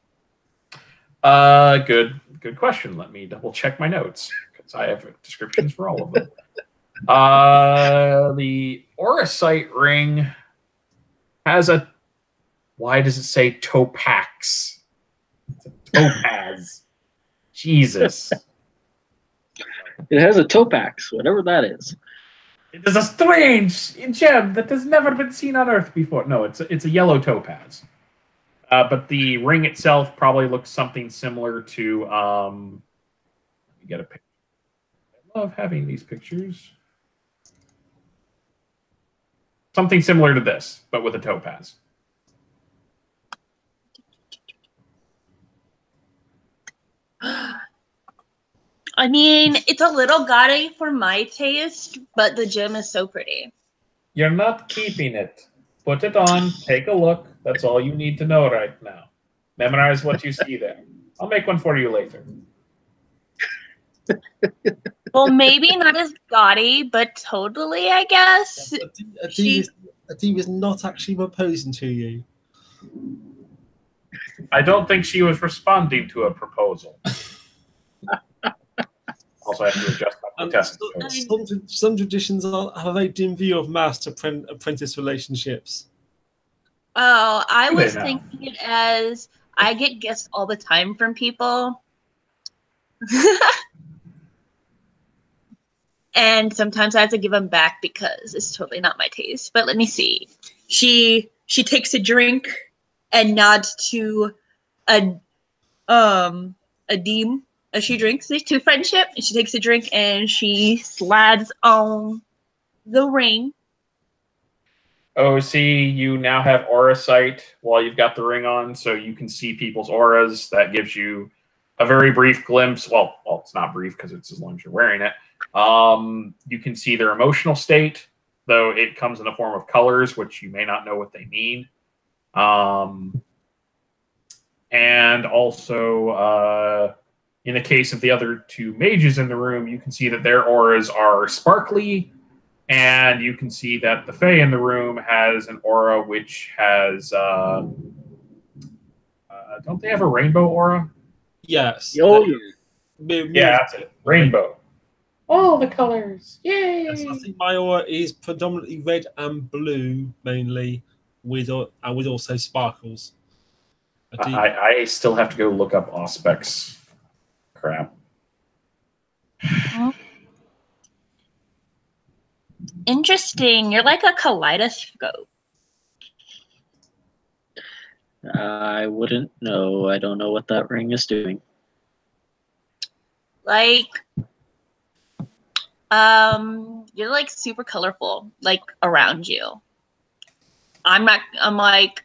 Good question. Let me double check my notes because I have descriptions for all of them. The aura sight ring has a. Why does it say Topax? It's a topaz. Jesus. It has a Topax, whatever that is. It is a strange gem that has never been seen on Earth before. No, it's a yellow topaz. But the ring itself probably looks something similar to. Let me get a picture. I love having these pictures. Something similar to this, but with a topaz. I mean, it's a little gaudy for my taste, but the gem is so pretty. You're not keeping it. Put it on, take a look. That's all you need to know right now. Memorize what you see there. I'll make one for you later. Well, maybe not as gaudy, but totally, I guess. Adib is not actually proposing to you. I don't think she was responding to a proposal. Also, I have to adjust my test. Some traditions have a very dim view of master-apprentice relationships. Oh, I Do they was now? thinking it as I get gifts all the time from people. And sometimes I have to give them back because it's totally not my taste. But let me see. She takes a drink and nods to Adim as she drinks to friendship. And she takes a drink and she slides on the ring. Oh, see, you now have aura sight while you've got the ring on, so you can see people's auras. That gives you a very brief glimpse. Well, it's not brief because it's as long as you're wearing it. You can see their emotional state. though it comes in the form of colors, which you may not know what they mean. And also, in the case of the other two mages in the room, you can see that their auras are sparkly, and you can see that the Fae in the room has an aura which has... don't they have a rainbow aura? Yes. Oh, Yeah, that's it. Rainbow. All the colors. Yay! Yes, I think my aura is predominantly red and blue, mainly, with also sparkles. I still have to go look up Auspex. Crap. Interesting. You're like a kaleidoscope. I wouldn't know. I don't know what that ring is doing. Like, you're like super colorful, like around you. I'm like,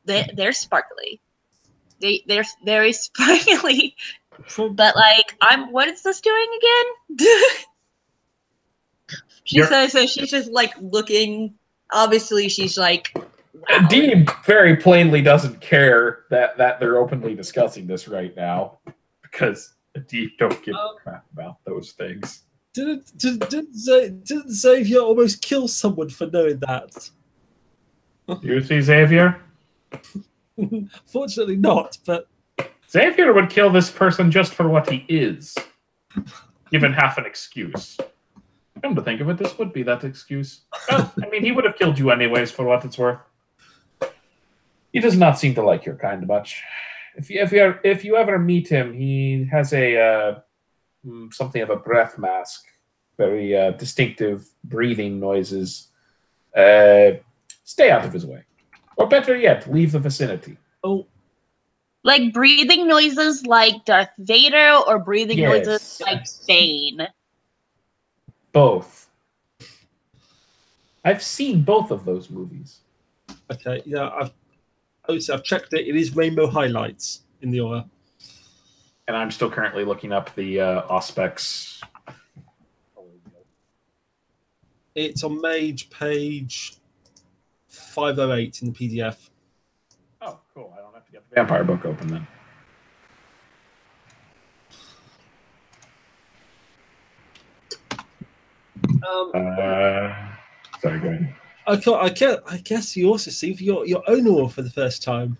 they're sparkly. They're very sparkly. But like, what is this doing again? She says, so she's just like looking. Obviously, she's like. Wow. Deeb very plainly doesn't care that they're openly discussing this right now, because Deeb don't give a crap about those things. Didn't Xavier almost kill someone for knowing that? You see Xavier? Fortunately not, but... Xavier would kill this person just for what he is, given half an excuse. Come to think of it, this would be that excuse. Well, I mean, he would have killed you anyways, for what it's worth. He does not seem to like your kind much. If you ever meet him, he has a something of a breath mask, very distinctive breathing noises. Stay out of his way, or better yet, leave the vicinity. Oh, like breathing noises like Darth Vader, or breathing noises like Bane. Both. I've seen both of those movies. Okay, yeah, I've checked it. It is rainbow highlights in the aura. And I'm still currently looking up the Auspex. It's on Mage page 508 in the PDF. Oh, cool. I don't have to get the vampire book open then. Sorry, go ahead. I guess you also see your own aura for the first time.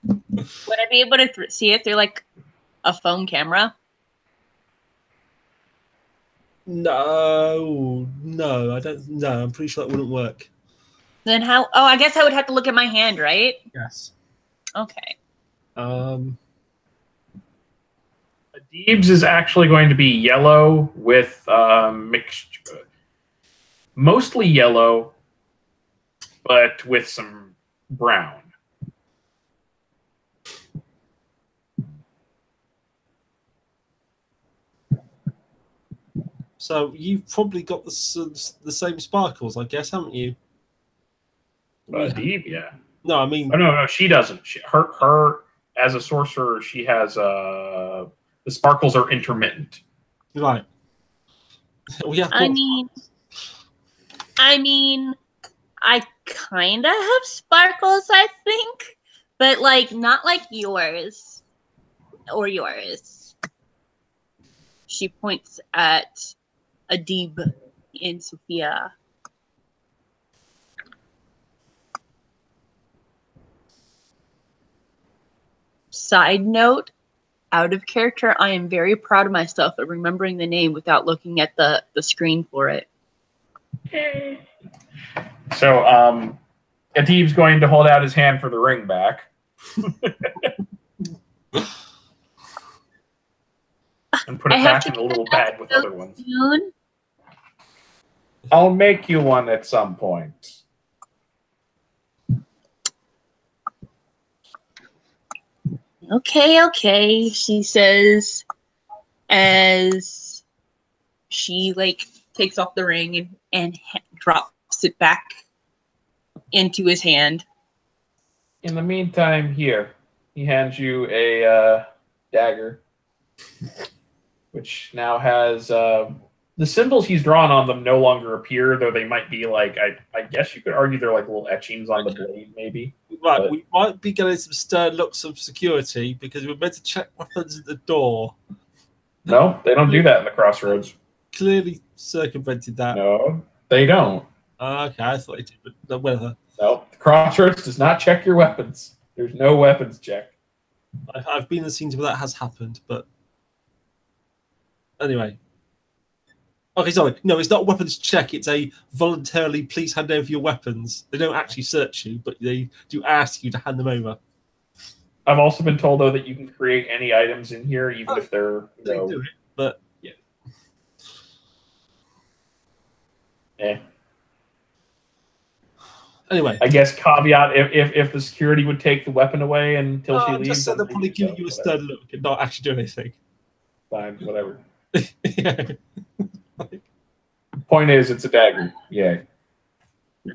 Would I be able to see it through like a phone camera? No, I don't. No, I'm pretty sure that wouldn't work. Then how? Oh, I guess I would have to look at my hand, right? Yes. Okay. Deeb's is actually going to be yellow with mixture, mostly yellow, but with some brown. So you've probably got the same sparkles, I guess, haven't you? Deeb, yeah. No, I mean. Oh, no, she doesn't. Her as a sorcerer, she has the sparkles are intermittent. Right. I mean, I kind of have sparkles, I think, but like not like yours or yours. She points at Adib and Sophia. Side note, out of character, I am very proud of myself of remembering the name without looking at the screen for it. So, Adib's going to hold out his hand for the ring back. And put it back in a little bag with other ones. Soon. I'll make you one at some point. Okay, she says as she like takes off the ring and drops it back into his hand. In the meantime, here, he hands you a dagger, which now has the symbols he's drawn on them no longer appear, though they might be like, I guess you could argue they're like little etchings on the blade, maybe. Right, But- we might be getting some stern looks of security because we're meant to check weapons at the door. No, they don't do that in the Crossroads. Clearly circumvented that. No, they don't. Okay, I thought it did, but whatever. No, the Crossroads does not check your weapons. There's no weapons check. I've been in scenes where that has happened, but anyway. Okay, sorry. No, it's not a weapons check. It's a voluntarily please hand over your weapons. They don't actually search you, but they do ask you to hand them over. I've also been told, though, that you can create any items in here, even if they're, They do it, but eh. anyway. I guess caveat, if the security would take the weapon away until she I leaves. just said they'll then probably maybe give so, you a whatever. stern look and not actually do anything. Fine, whatever. Yeah. Point is, it's a dagger. Yeah.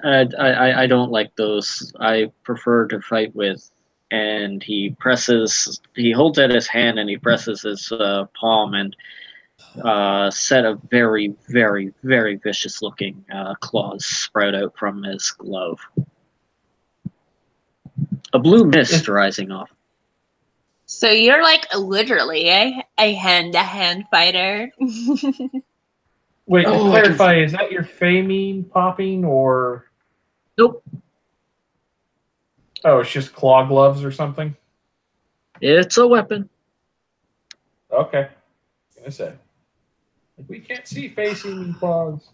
I don't like those. I prefer to fight with. And he holds out his hand and he presses his palm, and a set of very, very, very vicious looking claws sprout out from his glove. A blue mist rising off. So you're like literally a hand-to-hand fighter. Wait, to Oh, I can clarify, is that your famine popping or? Nope. Oh, it's just claw gloves or something? It's a weapon. Okay. I was gonna say. We can't see facing claws.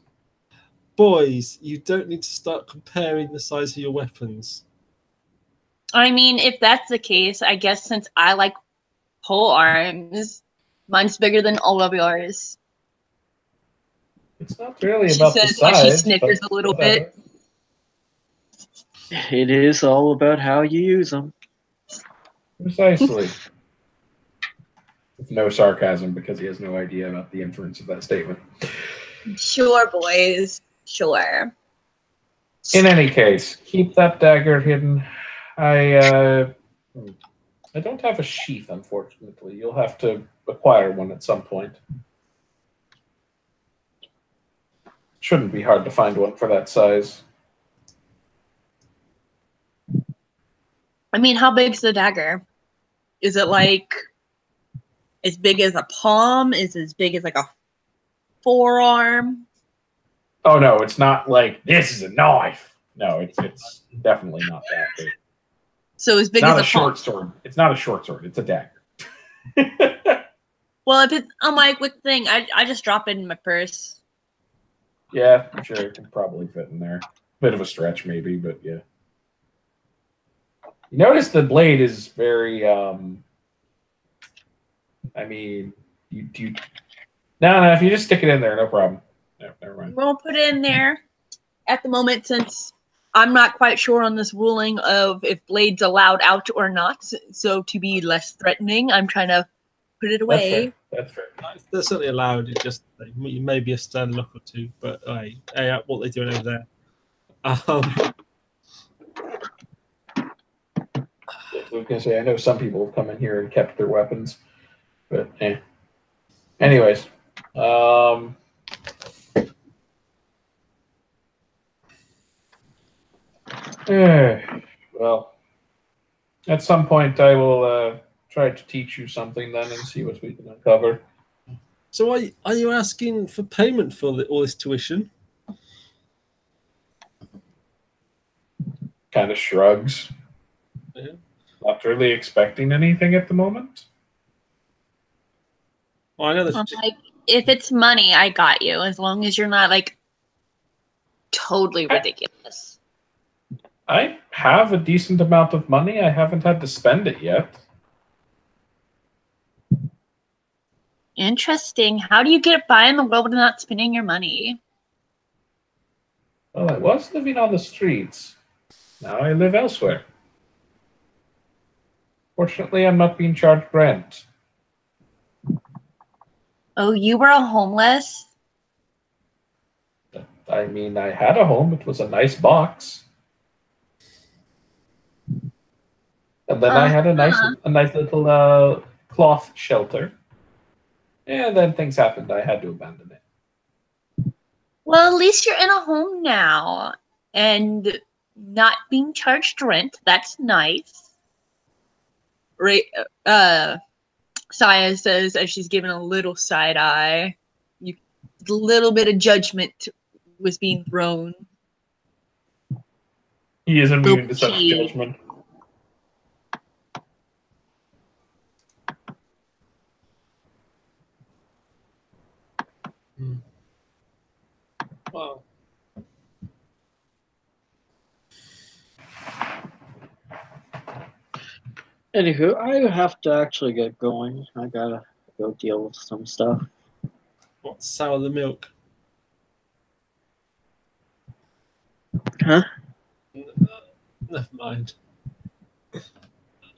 Boys, you don't need to start comparing the size of your weapons. I mean, if that's the case, I guess since I like pole arms, mine's bigger than all of yours. It's not really She about the says as size. she snickers but a little whatever. bit. It is all about how you use them. Precisely. With no sarcasm, because he has no idea about the inference of that statement. Sure, boys. Sure. In any case, keep that dagger hidden. I don't have a sheath, unfortunately. You'll have to acquire one at some point. Shouldn't be hard to find one for that size. I mean, how big's the dagger? Is it like as big as a palm? Is it as big as like a forearm? Oh no, it's not like this is a knife. No, it's definitely not that big. So as It's big not as a a palm. short sword. It's not a short sword. It's a dagger. Well, if it's, I'm like, what thing? I just drop it in my purse. Yeah, sure, it can probably fit in there. Bit of a stretch, maybe, but yeah. You notice the blade is very. I mean, you. No, if you just stick it in there, no problem. No, never mind. We'll put it in there at the moment since I'm not quite sure on this ruling of if blades allowed out or not. So to be less threatening, I'm trying to put it away. That's fair. They're certainly allowed. It just maybe a stern look or two, but hey, what they're doing over there. I was gonna say I know some people have come in here and kept their weapons, but anyways, well, at some point I will try to teach you something then and see what we can uncover. So are you asking for payment for all this tuition? Kind of shrugs. Yeah. Not really expecting anything at the moment. Well, I know I'm that. like, if it's money, I got you. As long as you're not like totally ridiculous. I have a decent amount of money. I haven't had to spend it yet. Interesting. How do you get by in the world without spending your money? Well, I was living on the streets. Now I live elsewhere. Fortunately, I'm not being charged rent. Oh, you were a homeless? I mean, I had a home. It was a nice box. And then I had a nice little cloth shelter. And then things happened. I had to abandon it. Well, at least you're in a home now and not being charged rent. That's nice. Right. Saya says as she's giving a little side eye. A little bit of judgment was being thrown. He is immune to Little such tea. judgment. Wow. Anywho, I have to actually get going. I gotta go deal with some stuff. What's sour the milk? Huh? Never mind.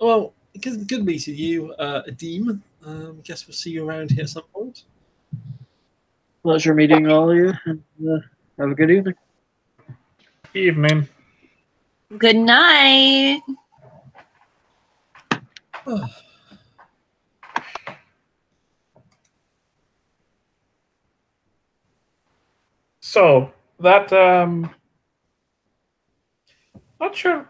Well, good meeting you, Adim. Guess we'll see you around here at some point. Pleasure meeting all of you, and have a good evening. Evening. Good night. So that not sure.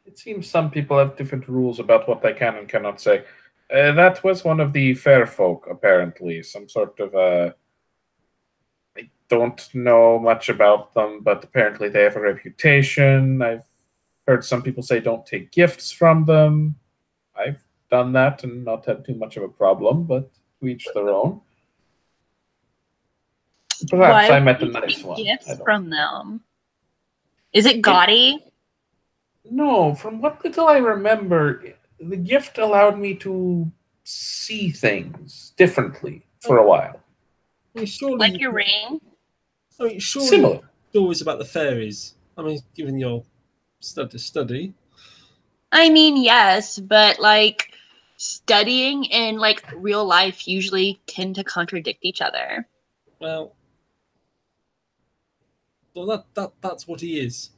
It seems some people have different rules about what they can and cannot say. That was one of the fair folk, apparently. Some sort of I don't know much about them, but apparently they have a reputation. I've heard some people say don't take gifts from them. I've done that and not had too much of a problem, but to each their own. Perhaps I met a would you nice take one. Gifts I don't- from them. Is it gaudy? No, from what little I remember, the gift allowed me to see things differently for a while. I mean, surely, Like your ring? I mean, surely Similar. stories about the fairies. I mean, given your study. I mean, yes, but like studying and like real life usually tend to contradict each other. Well, that's what he is.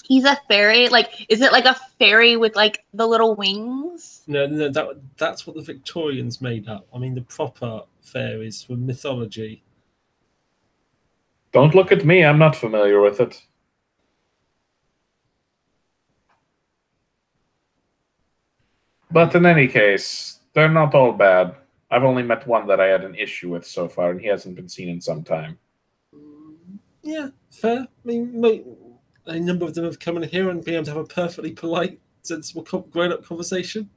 He's a fairy. Like, is it like a fairy with like the little wings? No, that's what the Victorians made up. I mean, the proper fairies from mythology. Don't look at me, I'm not familiar with it. But in any case, they're not all bad. I've only met one that I had an issue with so far, and he hasn't been seen in some time. Yeah, fair. I mean, a number of them have come in here and been able to have a perfectly polite, sensible, grown-up conversation.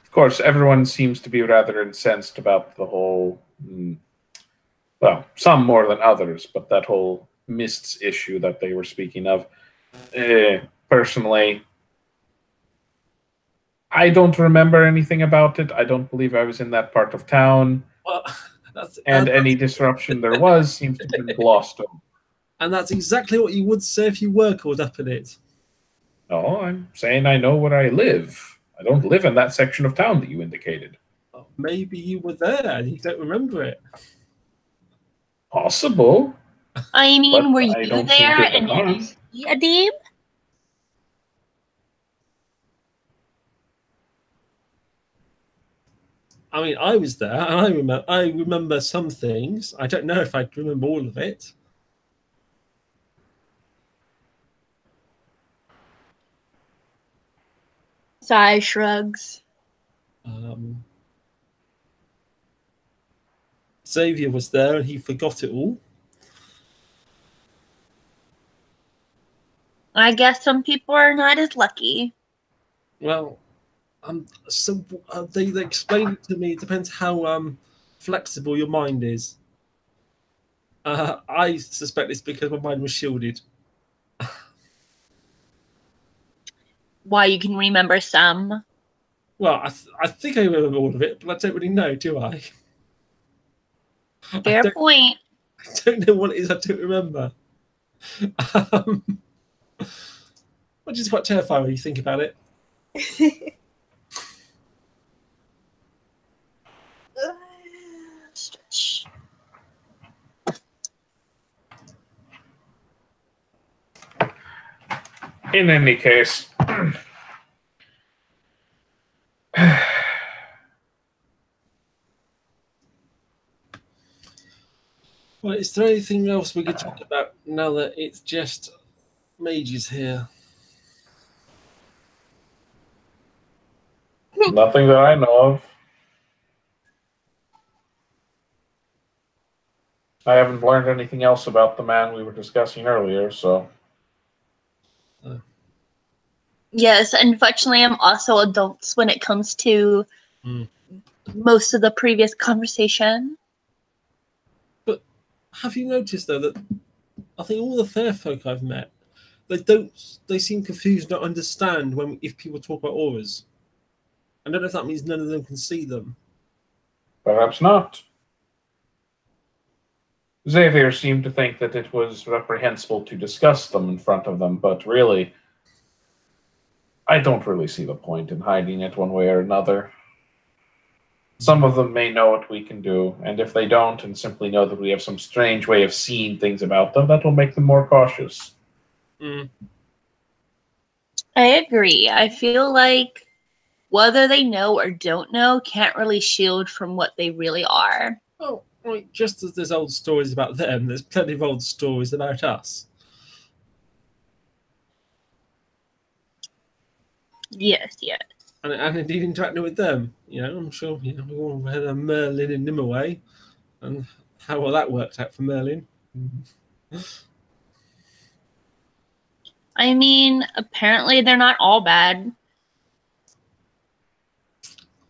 Of course, everyone seems to be rather incensed about the whole, well, some more than others, but that whole mists issue that they were speaking of. Personally, I don't remember anything about it. I don't believe I was in that part of town. Well, And any disruption there was seems to have been glossed over. And that's exactly what you would say if you were caught up in it. No, I'm saying I know where I live. I don't live in that section of town that you indicated. Oh, maybe you were there and you don't remember it. Possible. I mean, But were I you don't see there good and did you harm. see Adib? I mean, I was there, and I remember some things. I don't know if I remember all of it. Sai shrugs. Xavier was there, and he forgot it all. I guess some people are not as lucky. Well, so they explained it to me. It depends how flexible your mind is. I suspect it's because my mind was shielded. Why you can remember some. Well, I think I remember all of it, but I don't really know, do I? Fair point. I don't know what it is I don't remember. Which is quite terrifying when you think about it. Stretch. In any case, Well, is there anything else we could talk about now that it's just mages here? Nothing that I know of. I haven't learned anything else about the man we were discussing earlier, so. Yes, unfortunately, I'm also adults when it comes to Hmm. most of the previous conversation. But have you noticed though that I think all the fair folk I've met, they seem confused, not understand when if people talk about auras. I don't know if that means none of them can see them. Perhaps not. Xavier seemed to think that it was reprehensible to discuss them in front of them, but really, I don't really see the point in hiding it one way or another. Some of them may know what we can do, and if they don't and simply know that we have some strange way of seeing things about them, that will make them more cautious. Mm. I agree. I feel like whether they know or don't know can't really shield from what they really are. Oh, right. Just as there's old stories about them, there's plenty of old stories about us. Yes, yes. And indeed interacting with them. I'm sure we all had a Merlin in Nimue, and how well that worked out for Merlin. I mean, apparently they're not all bad.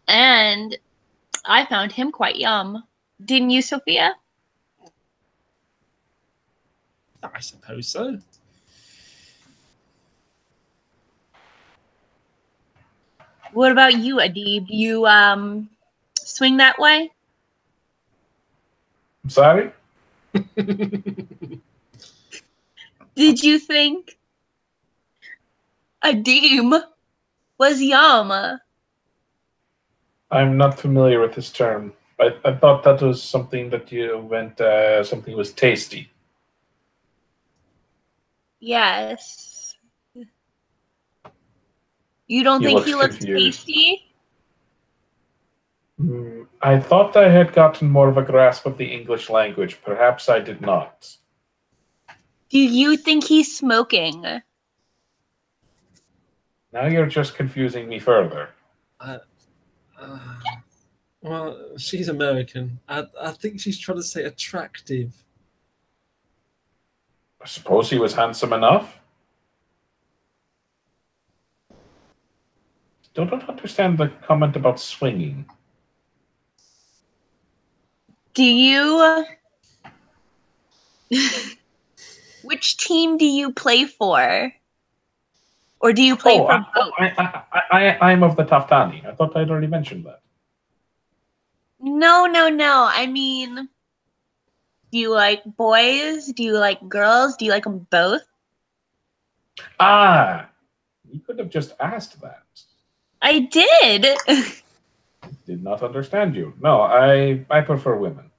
And I found him quite yum. Didn't you, Sophia? I suppose so. What about you, Adib? You swing that way? I'm sorry? Did you think Adib was yum? I'm not familiar with this term. I thought that was something that you meant something was tasty. Yes. You don't He think looks he looks confused. tasty? I thought I had gotten more of a grasp of the English language. Perhaps I did not. Do you think he's smoking? Now you're just confusing me further. Well, she's American. I think she's trying to say attractive. I suppose he was handsome enough. Don't understand the comment about swinging. Do you... Which team do you play for? Or do you play for both? I'm of the Taftani. I thought I'd already mentioned that. No. I mean, do you like boys? Do you like girls? Do you like them both? Ah, you could have just asked that. I did. Did not understand you. No, I prefer women.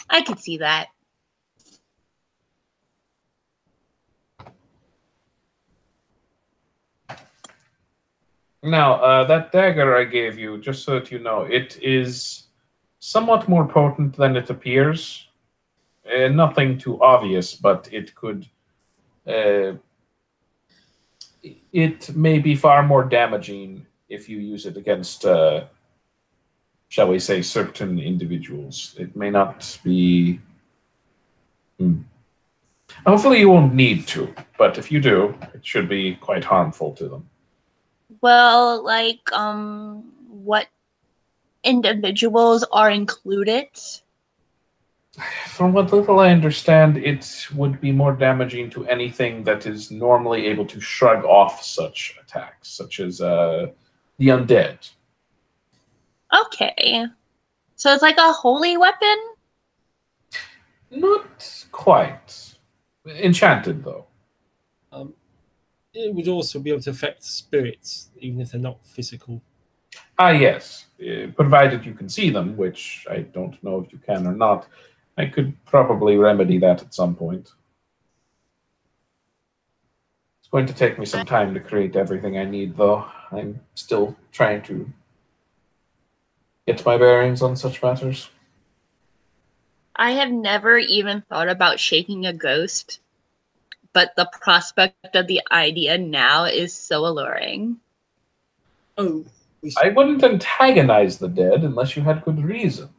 I could see that. Now, that dagger I gave you, just so that you know, it is somewhat more potent than it appears. Nothing too obvious, but it could. It may be far more damaging if you use it against, shall we say, certain individuals. It may not be. Hopefully, you won't need to, but if you do, it should be quite harmful to them. Well, like, what individuals are included? From what little I understand, it would be more damaging to anything that is normally able to shrug off such attacks, such as the undead. Okay. So it's like a holy weapon? Not quite. Enchanted, though. It would also be able to affect spirits, even if they're not physical. Ah, yes. Provided you can see them, which I don't know if you can or not. I could probably remedy that at some point. It's going to take me some time to create everything I need, though. I'm still trying to get my bearings on such matters. I have never even thought about shaking a ghost, but the prospect of the idea now is so alluring. Oh, I wouldn't antagonize the dead unless you had good reason.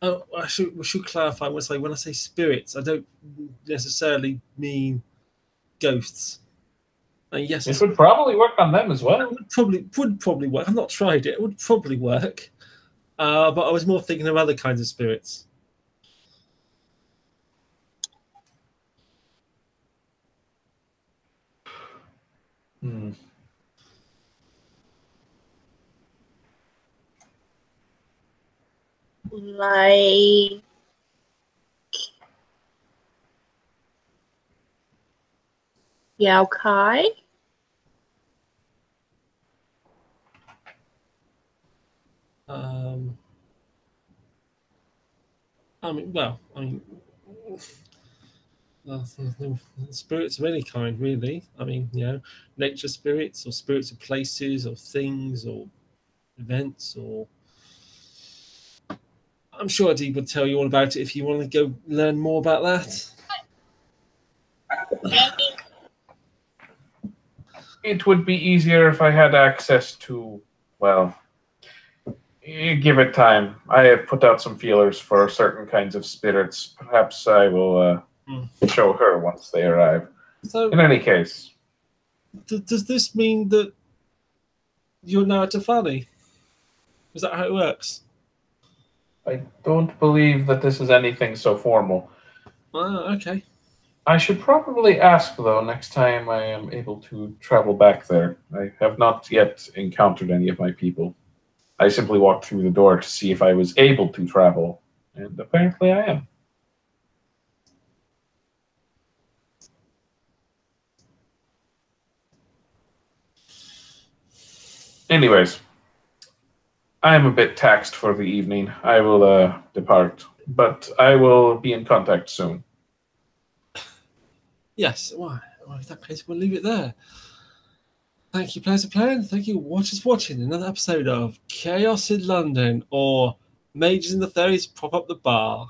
we should clarify. When I say spirits, I don't necessarily mean ghosts. Yes, It would probably work on them as well. would probably work. I've not tried it. It would probably work. But I was more thinking of other kinds of spirits. Hmm. Like Yao Kai? Spirits of any kind, really. I mean, nature spirits or spirits of places or things or events or. I'm sure Adib would tell you all about it if you want to go learn more about that. It would be easier if I had access to, well, you give it time. I have put out some feelers for certain kinds of spirits. Perhaps I will show her once they arrive. So, in any case, does this mean that you're now at Tefani? Is that how it works? I don't believe that this is anything so formal. Okay. I should probably ask, though, next time I am able to travel back there. I have not yet encountered any of my people. I simply walked through the door to see if I was able to travel, and apparently I am. Anyways, I am a bit taxed for the evening. I will depart, but I will be in contact soon. Yes. Well, in that case, we'll leave it there. Thank you, players for playing. Thank you, watchers for watching another episode of Chaos in London, or Mages and the Fairies Prop Up the Bar.